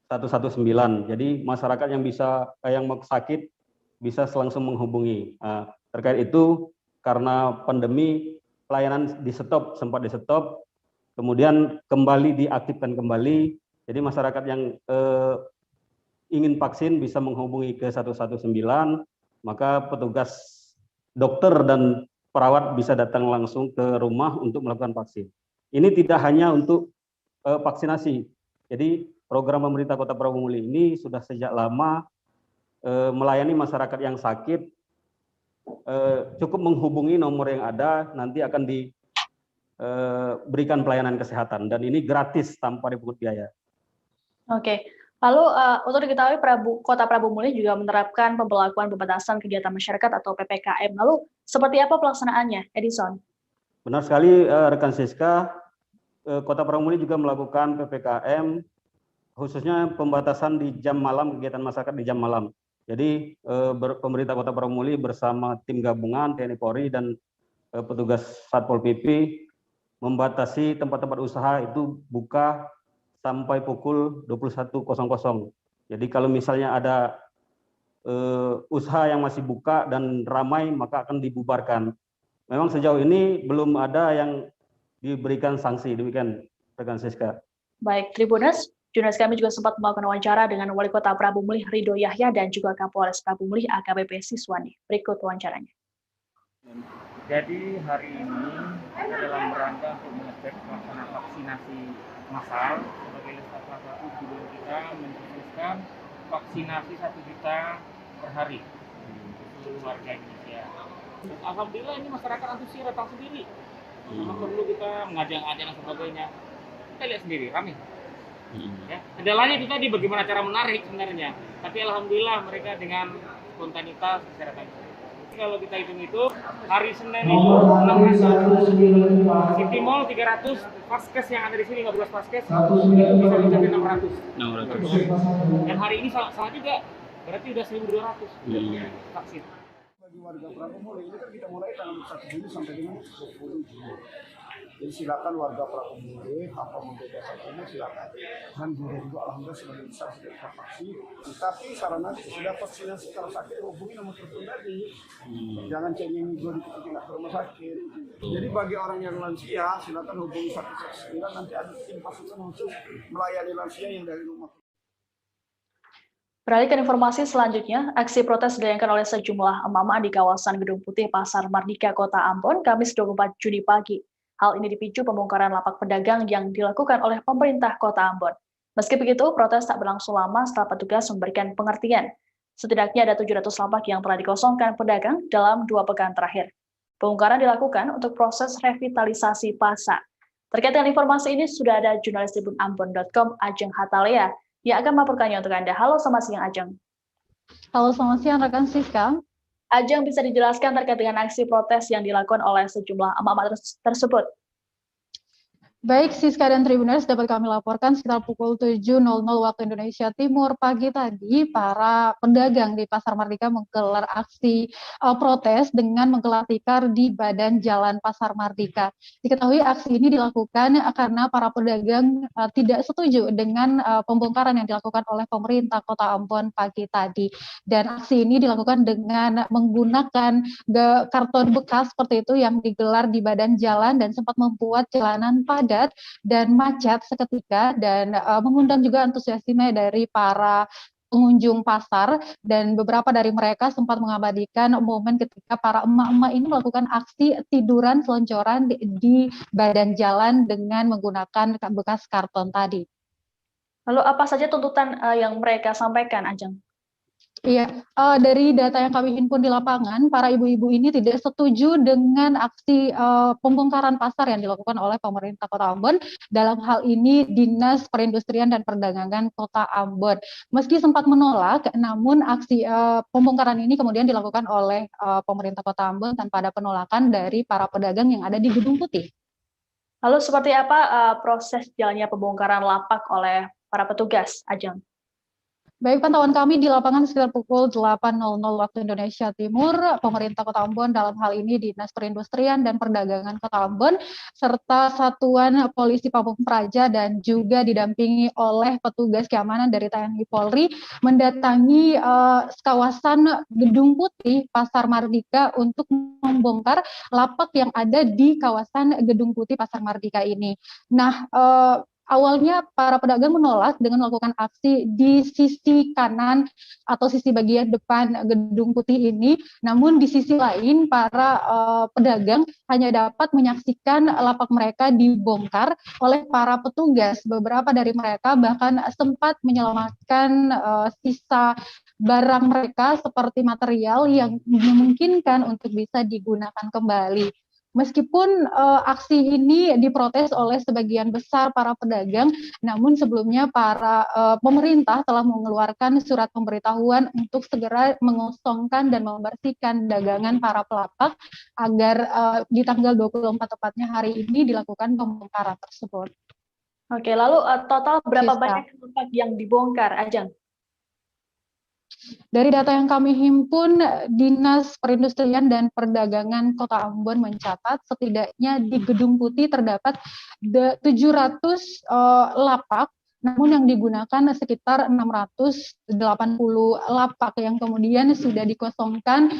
119. Jadi masyarakat yang mau sakit bisa langsung menghubungi. Terkait itu, karena pandemi pelayanan sempat di stop, kemudian kembali diaktifkan kembali. Jadi masyarakat yang ingin vaksin bisa menghubungi ke 119, maka petugas dokter dan perawat bisa datang langsung ke rumah untuk melakukan vaksin. Ini tidak hanya untuk vaksinasi. Jadi program pemerintah Kota Prawamuli ini sudah sejak lama melayani masyarakat yang sakit. Cukup menghubungi nomor yang ada, nanti akan diberikan pelayanan kesehatan, dan ini gratis tanpa dipungut biaya. Oke, lalu untuk diketahui Kota Prawamuli juga menerapkan pemberlakuan pembatasan kegiatan masyarakat atau PPKM. Lalu seperti apa pelaksanaannya, Edison? Benar sekali, rekan Siska. Kota Prawamuli juga melakukan PPKM, khususnya pembatasan di jam malam, kegiatan masyarakat di jam malam. Jadi pemerintah Kota Prawamuli bersama tim gabungan TNI Polri dan petugas Satpol PP membatasi tempat-tempat usaha itu buka sampai pukul 21.00. Jadi kalau misalnya ada usaha yang masih buka dan ramai, maka akan dibubarkan. Memang sejauh ini belum ada yang diberikan sanksi, demikian rekan Siska. Baik, Tribuners, jurnalis kami juga sempat melakukan wawancara dengan Wali Kota Prawamuli Ridho Yahya dan juga Kapolres Prawamuli AKBP Siswandi. Berikut wawancaranya. Jadi hari ini kita dalam rangka untuk mengecek pelaksanaan vaksinasi massal sebagai salah satu tujuan kita mencetuskan vaksinasi 1 juta per hari untuk warga Indonesia. Dan alhamdulillah ini masyarakat antusias datang sendiri. Memang perlu kita mengajak-ajak dan sebagainya. Kita lihat sendiri, ramai. Ya, kendalanya itu tadi bagaimana cara menarik sebenarnya. Tapi alhamdulillah mereka dengan spontanitas bisa datang. Kalau kita hitung itu hari Senin itu 600, City Mall 300, Paskes yang ada di sini 15 Paskes itu bisa mencapai 600. Dan hari ini sama juga, berarti udah 1.200 vaksin. Bagi warga Prawamuli ini kan kita mulai tanggal 1 Juni sampai dengan 10 Juni. Jadi silakan warga Prawamuli apa membedakan ini silakan. Dan juga alhamdulillah sebagian besar sudah tervaksin. Tapi sarana sudah vaksinasi kalau sakit hubungi nomor telepon tadi. Jangan cengeng gue tidak ke rumah sakit. Jadi bagi orang yang lansia silakan hubungi 119, nanti ada tim pasukan khusus melayani lansia yang dari rumah. Beralih ke informasi selanjutnya, aksi protes dilayangkan oleh sejumlah emak-emak di kawasan Gedung Putih Pasar Mardika, Kota Ambon, Kamis 24 Juni pagi. Hal ini dipicu pembongkaran lapak pedagang yang dilakukan oleh pemerintah Kota Ambon. Meski begitu, protes tak berlangsung lama setelah petugas memberikan pengertian. Setidaknya ada 700 lapak yang telah dikosongkan pedagang dalam 2 pekan terakhir. Pembongkaran dilakukan untuk proses revitalisasi pasar. Terkait dengan informasi ini, sudah ada jurnalis tribunambon.com Ajeng Hatalea yang akan melaporkannya untuk Anda. Halo, selamat siang Ajeng. Halo, selamat siang rekan Siska. Ajeng, bisa dijelaskan terkait dengan aksi protes yang dilakukan oleh sejumlah emak-emak tersebut? Baik, Siska dan Tribuners, dapat kami laporkan sekitar pukul 7.00 waktu Indonesia Timur pagi tadi, para pedagang di Pasar Mardika menggelar aksi protes dengan menggelar tikar di badan jalan Pasar Mardika. Diketahui aksi ini dilakukan karena para pedagang tidak setuju dengan pembongkaran yang dilakukan oleh pemerintah Kota Ambon pagi tadi. Dan aksi ini dilakukan dengan menggunakan karton bekas seperti itu yang digelar di badan jalan dan sempat membuat jalanan padat dan macet seketika, dan mengundang juga antusiasme dari para pengunjung pasar, dan beberapa dari mereka sempat mengabadikan momen ketika para emak-emak ini melakukan aksi tiduran selonjoran di badan jalan dengan menggunakan bekas karton tadi. Lalu apa saja tuntutan yang mereka sampaikan, Ajeng? Iya, dari data yang kami himpun di lapangan, para ibu-ibu ini tidak setuju dengan aksi pembongkaran pasar yang dilakukan oleh pemerintah Kota Ambon. Dalam hal ini Dinas Perindustrian dan Perdagangan Kota Ambon. Meski sempat menolak, namun aksi pembongkaran ini kemudian dilakukan oleh pemerintah Kota Ambon tanpa ada penolakan dari para pedagang yang ada di Gedung Putih. Lalu seperti apa proses jalannya pembongkaran lapak oleh para petugas, Ajeng? Baik, pantauan kami di lapangan sekitar pukul 8.00 waktu Indonesia Timur, pemerintah Kota Ambon dalam hal ini Dinas Perindustrian dan Perdagangan Kota Ambon, serta Satuan Polisi Pamung Praja dan juga didampingi oleh petugas keamanan dari TNI Polri, mendatangi kawasan Gedung Putih Pasar Mardika untuk membongkar lapak yang ada di kawasan Gedung Putih Pasar Mardika ini. Nah, awalnya para pedagang menolak dengan melakukan aksi di sisi kanan atau sisi bagian depan Gedung Putih ini, namun di sisi lain para pedagang hanya dapat menyaksikan lapak mereka dibongkar oleh para petugas. Beberapa dari mereka bahkan sempat menyelamatkan sisa barang mereka seperti material yang memungkinkan untuk bisa digunakan kembali. Meskipun aksi ini diprotes oleh sebagian besar para pedagang, namun sebelumnya para pemerintah telah mengeluarkan surat pemberitahuan untuk segera mengosongkan dan membersihkan dagangan para pelapak agar di tanggal 24 tepatnya hari ini dilakukan pembongkaran tersebut. Oke, lalu total berapa banyak tempat yang dibongkar, Ajeng? Dari data yang kami himpun, Dinas Perindustrian dan Perdagangan Kota Ambon mencatat setidaknya di Gedung Putih terdapat 700 lapak, namun yang digunakan sekitar 680 lapak yang kemudian sudah dikosongkan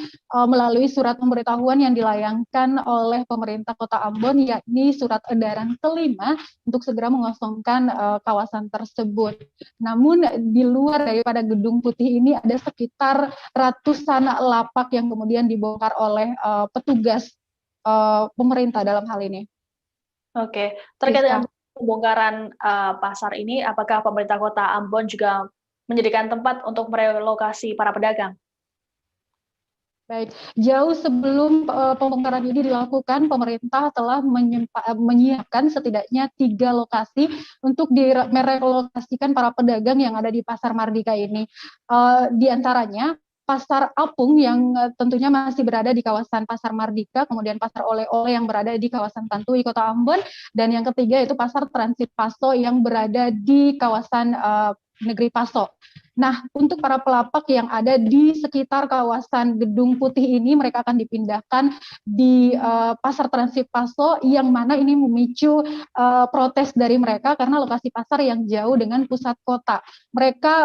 melalui surat pemberitahuan yang dilayangkan oleh pemerintah Kota Ambon, yakni surat edaran kelima untuk segera mengosongkan kawasan tersebut. Namun di luar daripada Gedung Putih ini ada sekitar ratusan lapak yang kemudian dibongkar oleh petugas pemerintah dalam hal ini. Oke, terkait dengan pembongkaran pasar ini, apakah pemerintah Kota Ambon juga menyediakan tempat untuk merelokasi para pedagang? Baik, jauh sebelum pembongkaran ini dilakukan, pemerintah telah menyiapkan setidaknya 3 lokasi untuk merelokasikan para pedagang yang ada di Pasar Mardika ini. Di antaranya Pasar Apung yang tentunya masih berada di kawasan Pasar Mardika, kemudian Pasar Oleh-oleh yang berada di kawasan Tantui, Kota Ambon, dan yang ketiga itu Pasar Transit Paso yang berada di kawasan Negeri Paso. Nah, untuk para pelapak yang ada di sekitar kawasan Gedung Putih ini, mereka akan dipindahkan di Pasar Transit Paso, yang mana ini memicu protes dari mereka karena lokasi pasar yang jauh dengan pusat kota. Mereka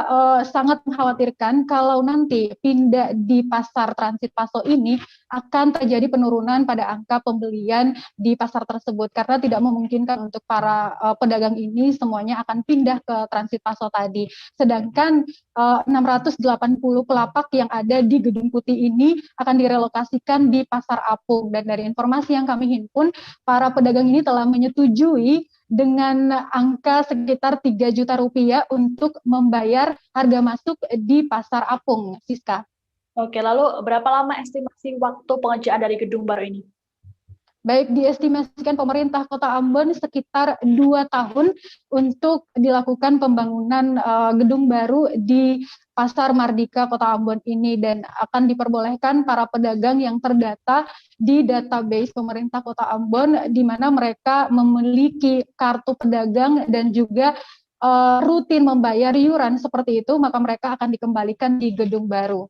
sangat mengkhawatirkan kalau nanti pindah di Pasar Transit Paso ini akan terjadi penurunan pada angka pembelian di pasar tersebut, karena tidak memungkinkan untuk para pedagang ini semuanya akan pindah ke Transit Paso tadi. Sedangkan 680 pelapak yang ada di Gedung Putih ini akan direlokasikan di Pasar Apung, dan dari informasi yang kami himpun, para pedagang ini telah menyetujui dengan angka sekitar 3 juta rupiah untuk membayar harga masuk di Pasar Apung, Siska. Oke, lalu berapa lama estimasi waktu pengerjaan dari gedung baru ini? Baik, diestimasikan pemerintah Kota Ambon sekitar 2 tahun untuk dilakukan pembangunan gedung baru di Pasar Mardika Kota Ambon ini, dan akan diperbolehkan para pedagang yang terdata di database pemerintah Kota Ambon, di mana mereka memiliki kartu pedagang dan juga rutin membayar iuran seperti itu, maka mereka akan dikembalikan di gedung baru.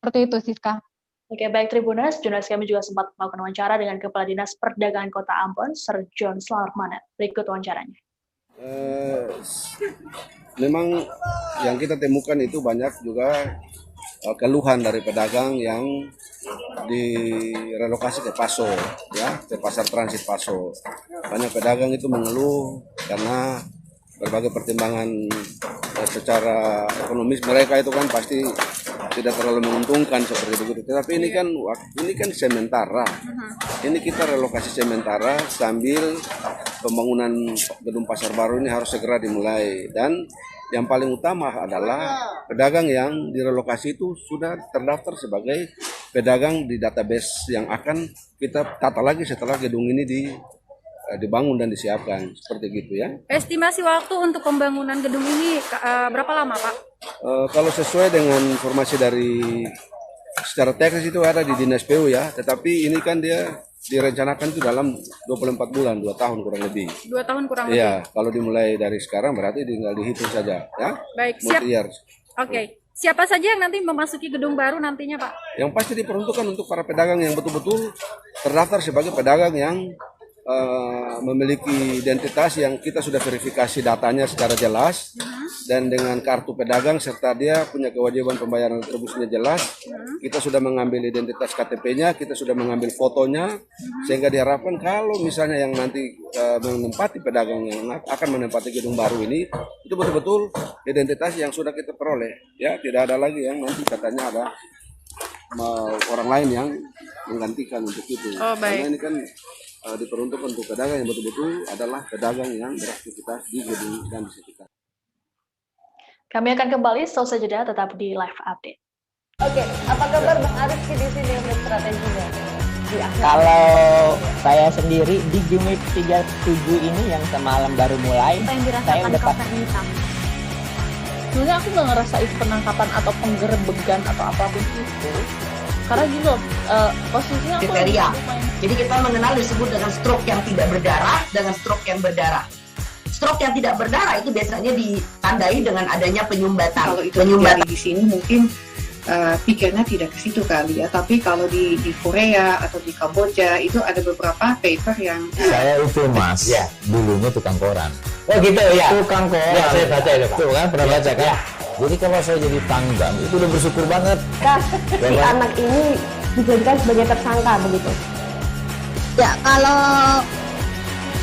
Seperti itu, Siska. Oke, baik Tribuners, jurnalis kami juga sempat melakukan wawancara dengan Kepala Dinas Perdagangan Kota Ambon, Sir John Slarmanet. Berikut wawancaranya. Memang yang kita temukan itu banyak juga keluhan dari pedagang yang direlokasi ke Paso, ya, ke pasar transit Paso. Banyak pedagang itu mengeluh karena berbagai pertimbangan secara ekonomis mereka itu kan pasti tidak terlalu menguntungkan seperti itu. Tetapi ini kan sementara. Ini kita relokasi sementara sambil pembangunan gedung pasar baru ini harus segera dimulai, dan yang paling utama adalah pedagang yang direlokasi itu sudah terdaftar sebagai pedagang di database yang akan kita tata lagi setelah gedung ini dibangun dan disiapkan, seperti gitu ya. Estimasi waktu untuk pembangunan gedung ini berapa lama, Pak? Kalau sesuai dengan informasi dari secara teknis itu ada di Dinas PU ya, tetapi ini kan dia direncanakan itu dalam 24 bulan, 2 tahun kurang lebih. 2 tahun kurang lebih? Iya, kalau dimulai dari sekarang berarti tinggal dihitung saja ya. Baik, siap. Oke. Siapa saja yang nanti memasuki gedung baru nantinya, Pak? Yang pasti diperuntukkan untuk para pedagang yang betul-betul terdaftar sebagai pedagang yang memiliki identitas yang kita sudah verifikasi datanya secara jelas, dan dengan kartu pedagang serta dia punya kewajiban pembayaran retribusinya jelas. Kita sudah mengambil identitas KTP-nya, kita sudah mengambil fotonya, sehingga diharapkan kalau misalnya yang nanti menempati pedagang yang akan menempati gedung baru ini itu betul-betul identitas yang sudah kita peroleh, ya, tidak ada lagi yang nanti katanya ada orang lain yang menggantikan untuk itu. Karena ini kan diperuntukkan untuk pedagang yang betul-betul adalah pedagang yang beraktivitas di gedung dan di sekitar. Kami akan kembali setelah jeda, tetap di live update. Oke, apa kabar Bang Arif di sini untuk strateginya? Kalau saya sendiri di Jumip 37 ini yang semalam baru mulai, saya udah sebenarnya aku nggak ngerasa itu penangkapan atau penggerebegan atau apapun itu. Karena gini loh, posisinya aku kriteria. Jadi kita mengenal disebut dengan stroke yang tidak berdarah dengan stroke yang berdarah. Stroke yang tidak berdarah itu biasanya ditandai dengan adanya penyumbatan. Kalau itu terjadi di sini mungkin pikirnya tidak ke situ kali ya. Tapi kalau di Korea atau di Kamboja itu ada beberapa paper yang saya itu Mas, ya, dulunya tukang koran. Oh gitu ya. Tukang koran. Ya, saya baca itu, Pak. Tuh kan, pernah baca kan? Ya. Jadi kalau saya jadi tanggam itu udah bersyukur banget. Si anak ini dijadikan sebagai tersangka begitu. Ya, kalau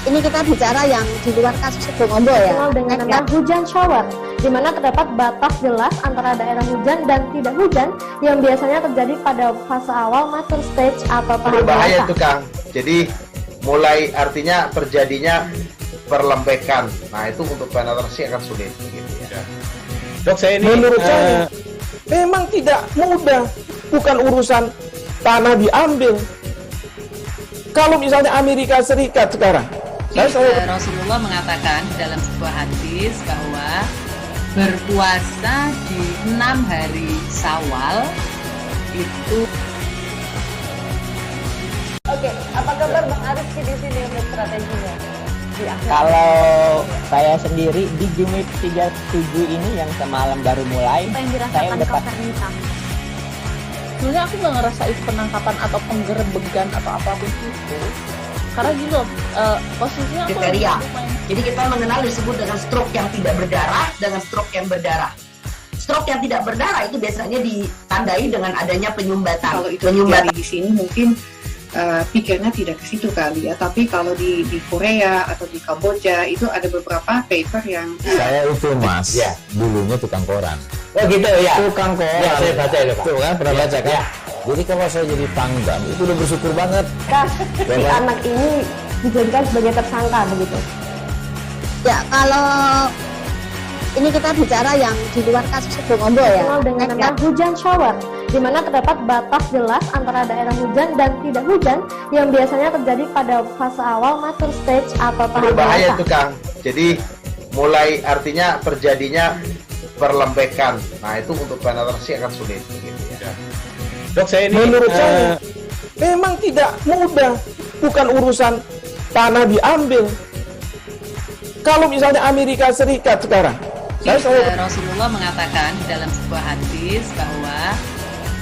ini kita bicara yang di luar kasus Sebongombo ya. Dikenal dengan nama hujan shower, di mana terdapat batas jelas antara daerah hujan dan tidak hujan yang biasanya terjadi pada fase awal master stage atau tahap berbahaya itu Kang. Jadi mulai artinya terjadinya perlembekan. Nah itu untuk penetrasi akan sulit gitu ya. Dok, saya ini menurut saya memang tidak mudah, bukan urusan tanah diambil. Kalau misalnya Amerika Serikat sekarang, Rasulullah mengatakan dalam sebuah hadis bahwa berpuasa di 6 hari Syawal itu. Oke, apa kabar Bang Arif di sini untuk strateginya? Kalau saya sendiri di Jumip 37 ini yang semalam baru mulai, saya udah sebenarnya aku nggak ngerasa itu penangkapan atau penggerebegan atau apapun itu. Karena gini loh, posisinya aku kriteria. Jadi kita mengenal disebut dengan stroke yang tidak berdarah dengan stroke yang berdarah. Stroke yang tidak berdarah itu biasanya ditandai dengan adanya penyumbatan. Kalau itu terjadi di sini mungkin pikirnya tidak ke situ kali ya. Tapi kalau di Korea atau di Kamboja itu ada beberapa paper yang saya itu Mas, ya, dulunya tukang koran. Oh gitu ya. Tukang koran. Ya, saya baca itu, Pak. Tuh kan, pernah baca kan? Ya. Jadi kalau saya jadi tanggam itu udah bersyukur banget. Si anak ini dijadikan sebagai tersangka begitu. Ya, kalau ini kita bicara yang di luar kasus Sebongombo ya. Dikenal dengan nama hujan shower, di mana terdapat batas jelas antara daerah hujan dan tidak hujan yang biasanya terjadi pada fase awal master stage atau tahap berbahaya dewasa. itu Kang. Jadi mulai artinya terjadinya berlembekan. Nah itu untuk penetrasi akan sulit. Gitu ya. Dok, saya ini menurut saya memang tidak mudah, bukan urusan tanah diambil. Kalau misalnya Amerika Serikat sekarang, Rasulullah mengatakan di dalam sebuah hadis bahwa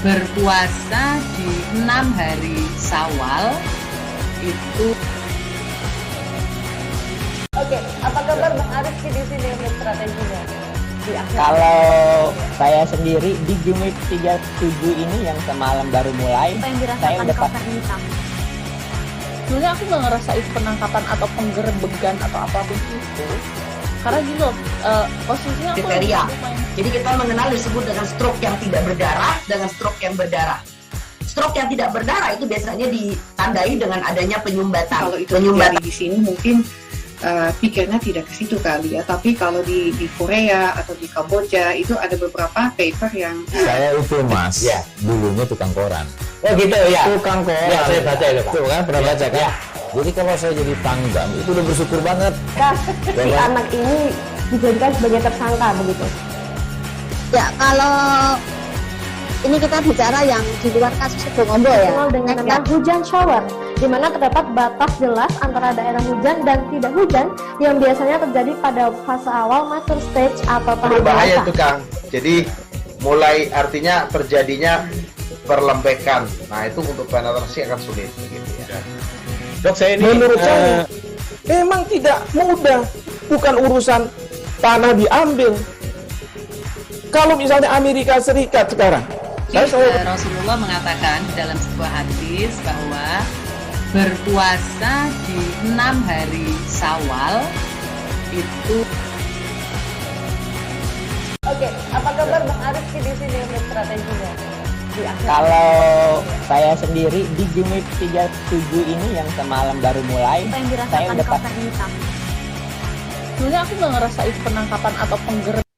berpuasa di 6 hari Syawal itu. Oke, apa kabar Bang Arif di sini untuk strateginya? Kalau saya sendiri di Jumip 37 ini yang semalam baru mulai, saya udah sebenarnya aku nggak ngerasa itu penangkapan atau penggerbegan atau apapun itu, karena gini loh, posisinya aku kriteria. Jadi kita mengenal disebut dengan stroke yang tidak berdarah dengan stroke yang berdarah. Stroke yang tidak berdarah itu biasanya ditandai dengan adanya penyumbatan. Kalau itu terjadi di sini mungkin pikirnya tidak ke situ kali ya, tapi kalau di Korea atau di Kamboja itu ada beberapa paper yang saya itu mas, ya, dulunya tukang koran. Oh gitu ya. Tukang koran. Ya, saya baca itu Pak. Tuh kan pernah baca kan? Ya. Jadi kalau saya jadi pangdam itu udah bersyukur banget. Si anak ini dijadikan sebagai tersangka begitu. Ya, kalau ini kita bicara yang di luar kasus Sebongombo ya. Dikenal dengan nama hujan shower, di mana terdapat batas jelas antara daerah hujan dan tidak hujan yang biasanya terjadi pada fase awal mature stage atau tahap berbahaya dewasa. itu Kang. Jadi mulai artinya terjadinya perlembekan. Nah itu untuk penetrasi akan sulit. Gitu ya. Dok, saya ini menurut saya memang tidak mudah, bukan urusan tanah diambil. Kalau misalnya Amerika Serikat sekarang, Rasulullah mengatakan di dalam sebuah hadis bahwa berpuasa di 6 hari Syawal itu. Oke, apa kabar Bang Arif di sini untuk strateginya? Kalau saya sendiri di Jumip 37 ini yang semalam baru mulai, saya udah sebenarnya aku nggak ngerasa itu penangkapan atau penggerbegan.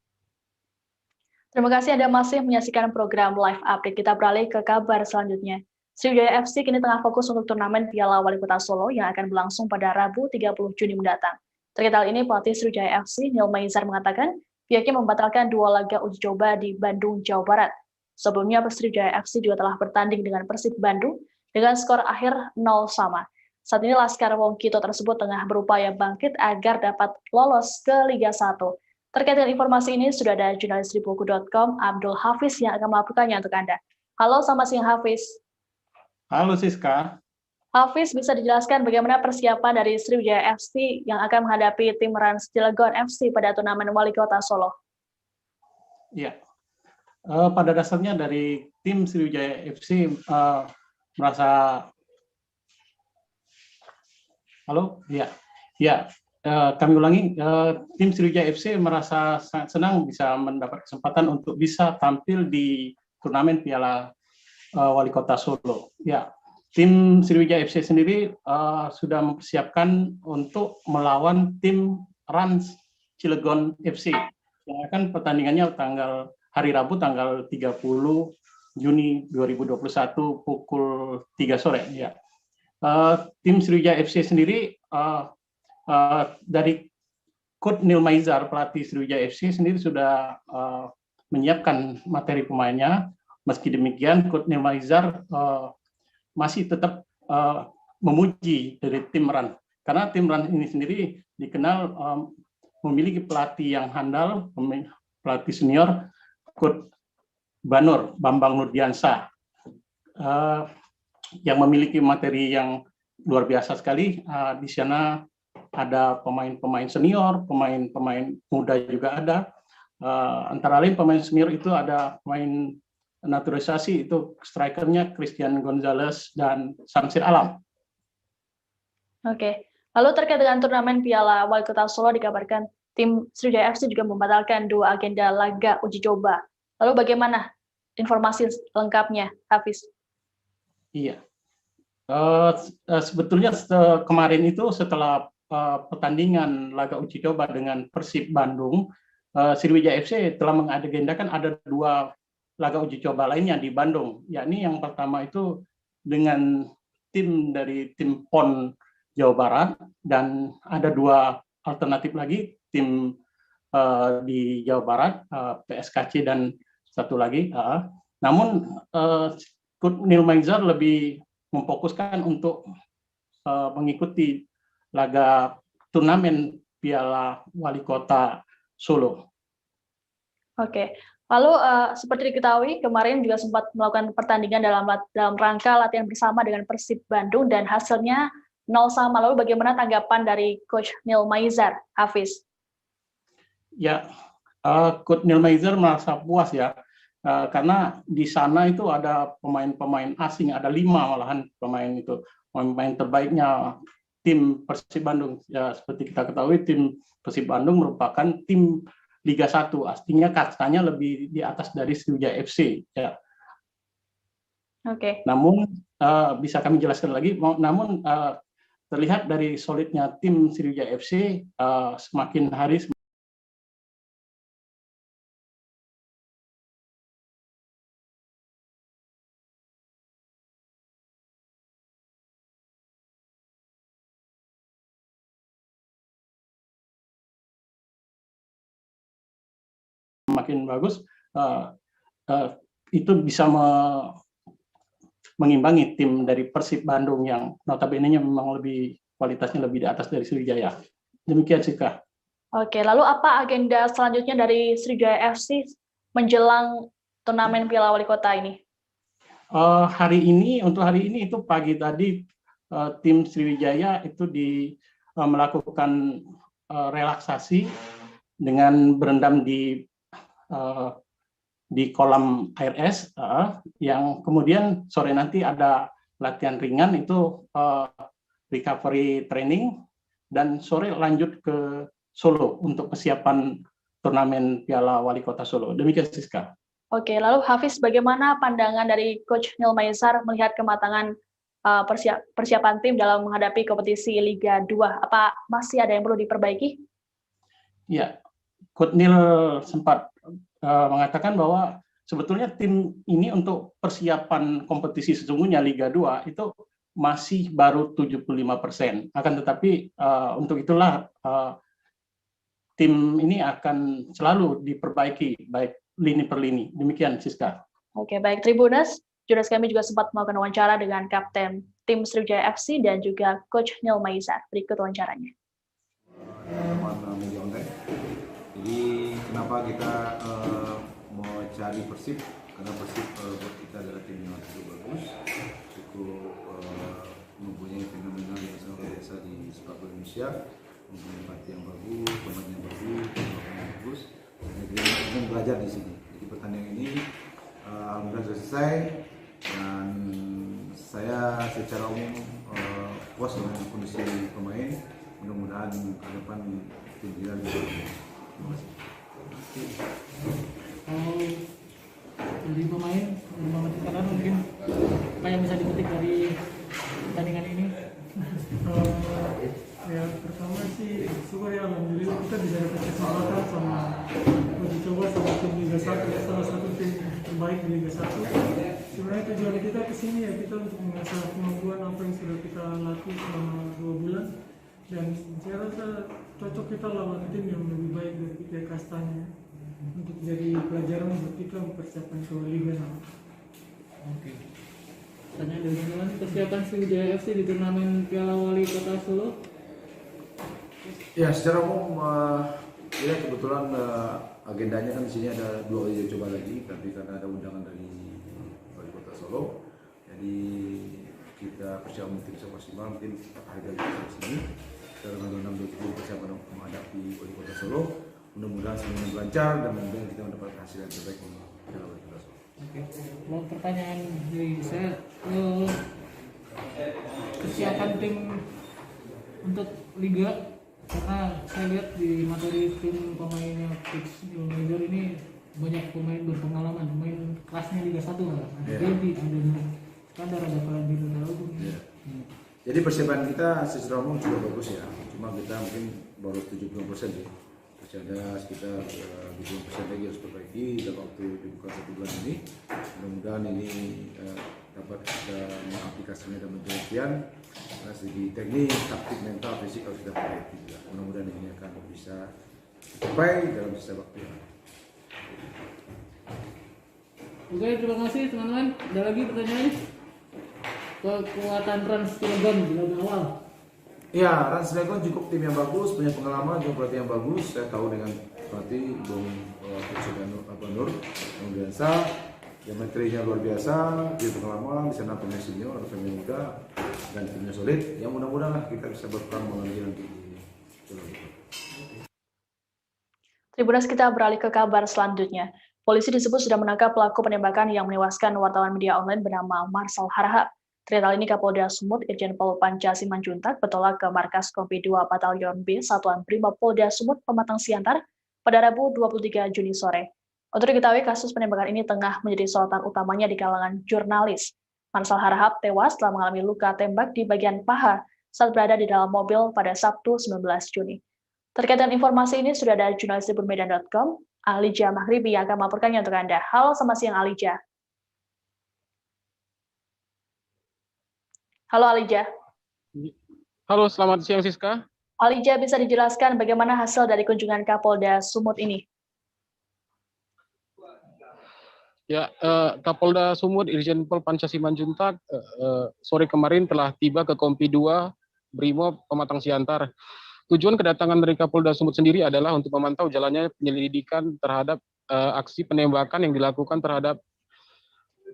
Terima kasih Anda masih menyaksikan program Live Update. Kita beralih ke kabar selanjutnya. Sriwijaya FC kini tengah fokus untuk turnamen Piala Wali Kota Solo yang akan berlangsung pada Rabu 30 Juni mendatang. Terkait hal ini, pelatih Sriwijaya FC, Neil Maizar mengatakan pihaknya membatalkan 2 laga uji coba di Bandung, Jawa Barat. Sebelumnya, Sriwijaya FC juga telah bertanding dengan Persib Bandung dengan skor akhir 0 sama. Saat ini Laskar Wongkito tersebut tengah berupaya bangkit agar dapat lolos ke Liga 1. Terkait dengan informasi ini, sudah ada jurnalis Tribuku.com, Abdul Hafiz yang akan melaporkannya untuk Anda. Halo, selamat siang Hafiz. Halo Siska. Hafiz, bisa dijelaskan bagaimana persiapan dari Sriwijaya FC yang akan menghadapi tim Rans Cilegon FC pada turnamen Wali Kota Solo? Ya, pada dasarnya dari tim Sriwijaya FC merasa... Halo, ya. Kami ulangi, tim Sriwijaya FC merasa sangat senang bisa mendapat kesempatan untuk bisa tampil di turnamen Piala Wali Kota Solo. Ya, tim Sriwijaya FC sendiri sudah mempersiapkan untuk melawan tim Rans Cilegon FC yang akan pertandingannya hari Rabu tanggal 30 Juni 2021 pukul 3 sore. Ya, tim Sriwijaya FC sendiri dari Coach Neil Maizar, pelatih Sriwijaya FC sendiri sudah menyiapkan materi pemainnya. Meski demikian, Coach Neil Maizar masih tetap memuji dari tim Ran, karena tim Ran ini sendiri dikenal memiliki pelatih yang handal, pelatih senior, Coach Banur Bambang Nurdiansa, yang memiliki materi yang luar biasa sekali. Di sana ada pemain-pemain senior, pemain-pemain muda juga ada. Antara lain pemain senior itu ada pemain naturalisasi, itu strikernya Christian Gonzalez dan Samsir Alam. Oke, lalu terkait dengan turnamen Piala Wali Kota Solo dikabarkan tim Sriwijaya FC juga membatalkan 2 agenda laga uji coba. Lalu bagaimana informasi lengkapnya, Hafiz? Iya, sebetulnya kemarin itu setelah pertandingan laga uji coba dengan Persib Bandung, Sriwijaya FC telah mengagendakan ada 2 laga uji coba lainnya di Bandung. Yakni yang pertama itu dengan tim dari tim PON Jawa Barat, dan ada 2 alternatif lagi, tim di Jawa Barat, PSKC dan satu lagi. Namun Coach Neil Maizar lebih memfokuskan untuk mengikuti laga turnamen Piala Wali Kota Solo. Oke, lalu seperti diketahui kemarin juga sempat melakukan pertandingan dalam rangka latihan bersama dengan Persib Bandung dan hasilnya 0-0. Lalu bagaimana tanggapan dari Coach Neil Maizar, Hafiz? Ya, Coach Neil Maizar merasa puas ya, karena di sana itu ada pemain-pemain asing, ada 5 malahan pemain terbaiknya tim Persib Bandung. Ya, seperti kita ketahui tim Persib Bandung merupakan tim Liga 1, artinya kastanya lebih di atas dari Sriwijaya FC. Ya. Oke. Namun bisa kami jelaskan lagi, namun terlihat dari solidnya tim Sriwijaya FC semakin hari semakin bagus, itu bisa mengimbangi tim dari Persib Bandung yang notabene-nya memang kualitasnya lebih di atas dari Sriwijaya. Demikian sih, Kak. Oke, lalu apa agenda selanjutnya dari Sriwijaya FC menjelang turnamen Piala Wali Kota ini? Untuk hari ini itu pagi tadi tim Sriwijaya itu melakukan relaksasi dengan berendam di kolam air es, yang kemudian sore nanti ada latihan ringan itu recovery training, dan sore lanjut ke Solo untuk persiapan turnamen Piala Wali Kota Solo. Demikian, Siska. Oke, lalu Hafiz, bagaimana pandangan dari Coach Neil Maizar melihat kematangan persiapan tim dalam menghadapi kompetisi Liga 2? Apa masih ada yang perlu diperbaiki? Ya, Coach Neil sempat mengatakan bahwa sebetulnya tim ini untuk persiapan kompetisi sesungguhnya Liga 2 itu masih baru 75%. Akan tetapi untuk itulah tim ini akan selalu diperbaiki baik lini per lini. Demikian, Siska. Oke, baik Tribuners. Jurnalis kami juga sempat melakukan wawancara dengan Kapten tim Sriwijaya FC dan juga Coach Neil Maizar. Berikut wawancaranya. Jadi kenapa kita mau cari Persib? Karena Persib buat kita adalah tim yang cukup bagus, cukup mempunyai fenomenal yang sangat luar biasa di sepak bola Indonesia, mempunyai pelatih yang bagus, pemain yang bagus, pemain yang bagus. Dan kita ingin belajar di sini. Jadi pertandingan ini alhamdulillah sudah selesai dan saya secara umum puas dengan kondisi pemain. Mudah-mudahan ke depan tim kita lebih bagus. Terima kasih. Dari pemain karena mungkin apa yang bisa dipetik dari pertandingan ini? Ya pertama sih syukur ya, alhamdulillah kita bisa dapat kesempatan sama uji coba sama tim Liga 1 ya, salah satu tim terbaik di Liga 1. Sebenarnya tujuan kita kesini ya kita untuk mengasah kemampuan apa yang sudah kita latih selama 2 bulan, dan saya rasa cocok kita lawan tim yang lebih baik dari kita kastanya untuk jadi pelajaran untuk kita mempersiapkan ke Liga 6. Oke. Tanya dari mana persiapan Sriwijaya FC di turnamen Piala Wali Kota Solo? Ya, secara umum ya kebetulan agendanya kan di sini ada 2 uji coba lagi, tapi karena ada undangan dari Wali Kota Solo, jadi kita persiapan tim maksimal mungkin harga di sini. Tanggal 6 persiapan menghadapi Wali Kota Solo. Mudah-mudahan semuanya lancar dan mudah-mudahan kita mendapat hasil yang terbaik di Piala Wali Kota Solo. Oke. Mau pertanyaan dari saya, kesiapan tim untuk Liga, karena saya lihat di materi tim pemainnya Coach Neil Maizar ini banyak pemain berpengalaman, pemain kelasnya Liga 1 lah. Ada Devi, ada Skandar, ada Fadil Daud. Jadi persiapan kita secara umum cukup bagus ya, cuma kita mungkin baru 70% ya. Masih ada sekitar 20% lagi harus perbaiki dalam waktu dibuka 1 bulan ini. Mudah-mudahan ini dapat kita mengaplikasinya dalam penelitian. Dari segi teknik, taktik, mental, fisik harus kita perbaiki juga. Mudah-mudahan ini akan bisa capai dalam sisa waktu yang ada. Oke, terima kasih teman-teman. Ada lagi pertanyaan? Kekuatan Rans Cilegon di laga awal. Ya, Rans Cilegon cukup tim yang bagus, punya pengalaman, juga pelatih yang bagus. Saya tahu dengan pelatih Bung Nur yang biasa, geometrinya luar biasa, dia pengalaman, di sana pemain senior atau pemain muda, dan timnya solid. Ya mudah-mudahan lah kita bisa berperan mengenai nanti di Cilegon. Tribunas, kita beralih ke kabar selanjutnya. Polisi disebut sudah menangkap pelaku penembakan yang menewaskan wartawan media online bernama Marcel Harahap. Terkait hal ini, Kapolda Sumut Irjen Pol Panca Simanjuntak bertolak ke markas Kompi 2 Batalion B Satuan Brimob Polda Sumut Pematang Siantar pada Rabu 23 Juni sore. Untuk diketahui, kasus penembakan ini tengah menjadi sorotan utamanya di kalangan jurnalis. Marcel Harahap tewas setelah mengalami luka tembak di bagian paha saat berada di dalam mobil pada Sabtu 19 Juni. Terkait dengan informasi ini, sudah ada jurnalis Liburmedan.com, Alija Mahribi yang akan melaporkannya untuk Anda. Halo, selamat siang Alija. Halo Alija. Halo, selamat siang Siska. Alija, bisa dijelaskan bagaimana hasil dari kunjungan Kapolda Sumut ini? Ya, Kapolda Sumut Irjen Pol Panca Simanjuntak sore kemarin telah tiba ke Kompi 2 Brimob Pematang Siantar. Tujuan kedatangan dari Kapolda Sumut sendiri adalah untuk memantau jalannya penyelidikan terhadap aksi penembakan yang dilakukan terhadap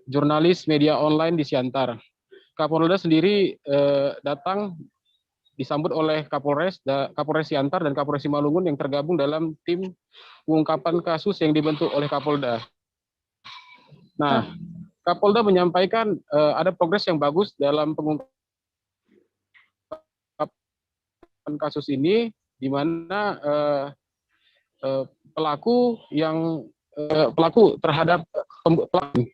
jurnalis media online di Siantar. Kapolda sendiri datang disambut oleh Kapolres Siantar dan Kapolres Simalungun yang tergabung dalam tim pengungkapan kasus yang dibentuk oleh Kapolda. Nah, Kapolda menyampaikan ada progres yang bagus dalam pengungkapan kasus ini, di mana pelaku terhadap pelaku.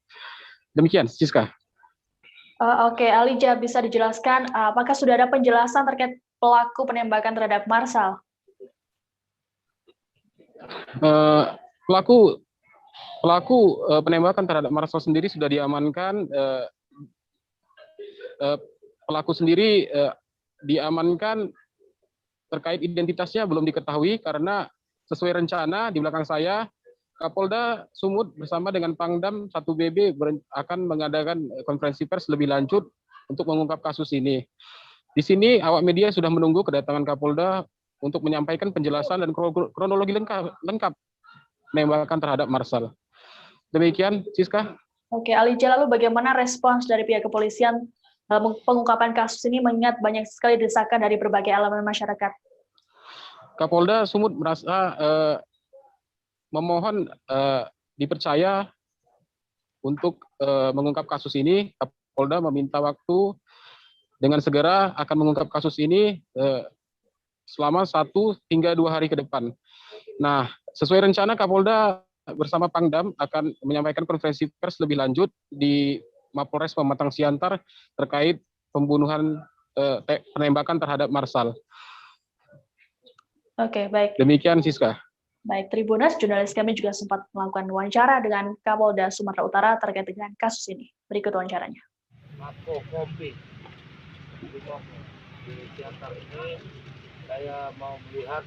Demikian, Siska. Oke, Alija, bisa dijelaskan apakah sudah ada penjelasan terkait pelaku penembakan terhadap Marcel? Pelaku penembakan terhadap Marcel sendiri sudah diamankan. Pelaku sendiri diamankan, terkait identitasnya belum diketahui karena sesuai rencana di belakang saya, Kapolda Sumut bersama dengan Pangdam 1BB akan mengadakan konferensi pers lebih lanjut untuk mengungkap kasus ini. Di sini awak media sudah menunggu kedatangan Kapolda untuk menyampaikan penjelasan dan kronologi lengkap penembakan terhadap Marcel. Demikian, Siska. Oke, Alija, lalu bagaimana respons dari pihak kepolisian dalam pengungkapan kasus ini mengingat banyak sekali desakan dari berbagai elemen masyarakat? Kapolda Sumut merasa memohon dipercaya untuk mengungkap kasus ini. Kapolda meminta waktu dengan segera akan mengungkap kasus ini selama 1 hingga 2 hari ke depan. Nah, sesuai rencana Kapolda bersama Pangdam akan menyampaikan konferensi pers lebih lanjut di Mapolres Pematang Siantar terkait pembunuhan penembakan terhadap Marcel. Oke, baik. Demikian, Siska. Baik, Tribunas, jurnalis kami juga sempat melakukan wawancara dengan Kapolda Sumatera Utara terkait dengan kasus ini. Berikut wawancaranya. Mako Kompi di Siantar ini, saya mau melihat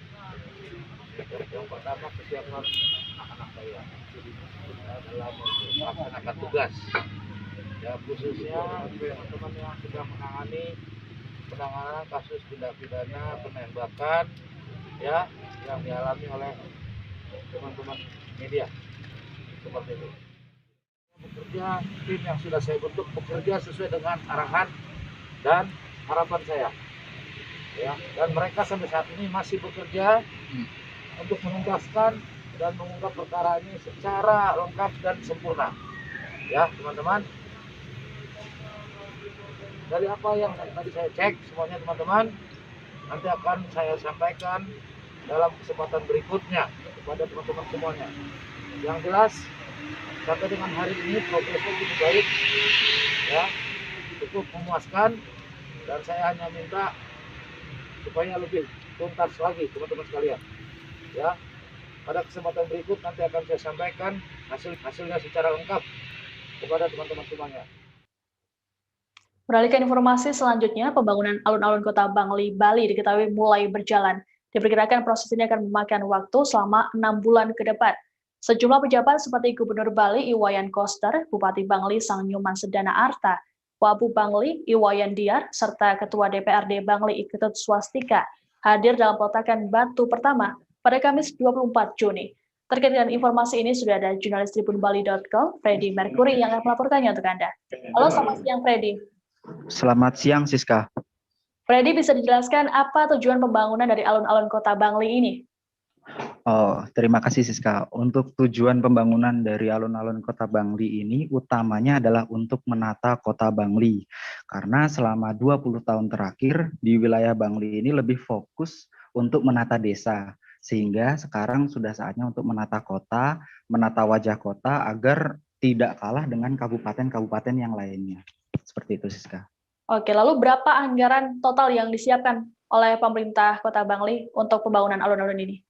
yang pertama kesiapan anak-anak saya dalam melaksanakan tugas. Ya, khususnya teman-teman yang sudah menangani penanganan kasus tindak pidana penembakan ya yang dialami oleh teman-teman media seperti itu. Bekerja, tim yang sudah saya bentuk bekerja sesuai dengan arahan dan harapan saya. Ya, dan mereka sampai saat ini masih bekerja untuk menuntaskan dan mengungkap perkara ini secara lengkap dan sempurna. Ya, teman-teman. Dari apa yang tadi saya cek semuanya teman-teman, nanti akan saya sampaikan dalam kesempatan berikutnya kepada teman-teman semuanya. Yang jelas sampai dengan hari ini progresnya cukup baik, ya, cukup memuaskan, dan saya hanya minta supaya lebih tuntas lagi teman-teman sekalian. Ya, pada kesempatan berikut nanti akan saya sampaikan hasilnya secara lengkap kepada teman-teman semuanya. Beralih ke informasi selanjutnya, pembangunan alun-alun Kota Bangli, Bali diketahui mulai berjalan. Diperkirakan proses ini akan memakan waktu selama 6 bulan ke depan. Sejumlah pejabat seperti Gubernur Bali Iwayan Koster, Bupati Bangli Sang Nyuman Sedana Arta, Wabu Bangli Iwayan Diar, serta Ketua DPRD Bangli Iketut Swastika hadir dalam peletakan batu pertama pada Kamis 24 Juni. Terkait dengan informasi ini sudah ada jurnalis tribunbali.com, Freddy Mercury yang akan melaporkannya untuk Anda. Halo, selamat siang Freddy. Selamat siang Siska. Freddy, bisa dijelaskan apa tujuan pembangunan dari alun-alun Kota Bangli ini? Oh, terima kasih Siska. Untuk tujuan pembangunan dari alun-alun Kota Bangli ini utamanya adalah untuk menata Kota Bangli. Karena selama 20 tahun terakhir di wilayah Bangli ini lebih fokus untuk menata desa. Sehingga sekarang sudah saatnya untuk menata kota, menata wajah kota agar tidak kalah dengan kabupaten-kabupaten yang lainnya. Seperti itu Siska. Oke, lalu berapa anggaran total yang disiapkan oleh pemerintah Kota Bangli untuk pembangunan alun-alun ini?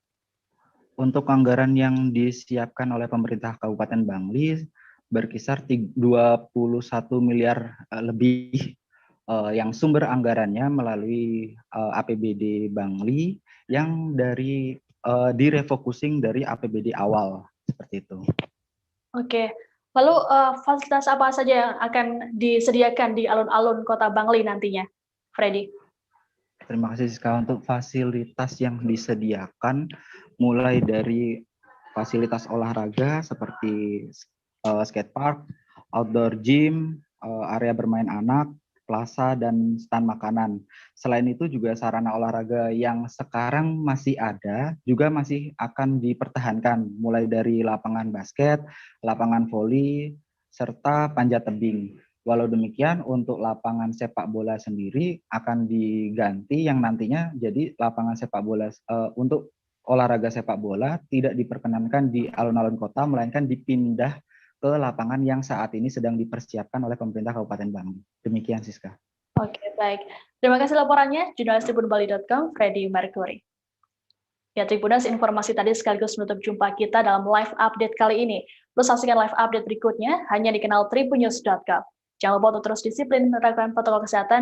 Untuk anggaran yang disiapkan oleh pemerintah Kabupaten Bangli berkisar 21 miliar lebih yang sumber anggarannya melalui APBD Bangli yang direfocusing dari APBD awal seperti itu. Oke, lalu fasilitas apa saja yang akan disediakan di alun-alun Kota Bangli nantinya, Freddy? Terima kasih Siska. Untuk fasilitas yang disediakan mulai dari fasilitas olahraga seperti skatepark, outdoor gym, area bermain anak, plaza, dan stand makanan. Selain itu juga sarana olahraga yang sekarang masih ada juga masih akan dipertahankan, mulai dari lapangan basket, lapangan voli, serta panjat tebing. Walau demikian, untuk lapangan sepak bola sendiri akan diganti yang nantinya jadi lapangan sepak bola untuk olahraga sepak bola tidak diperkenankan di alun-alun kota, melainkan dipindah ke lapangan yang saat ini sedang dipersiapkan oleh pemerintah Kabupaten Bangli. Demikian Siska. Oke, baik. Terima kasih laporannya, jurnalis tribunbali.com, Freddy Mercury. Ya, Tribunas, informasi tadi sekaligus menutup jumpa kita dalam live update kali ini. Terus saksikan live update berikutnya hanya di kanal tribunnews.com. Jangan lupa untuk terus disiplin menerapkan protokol kesehatan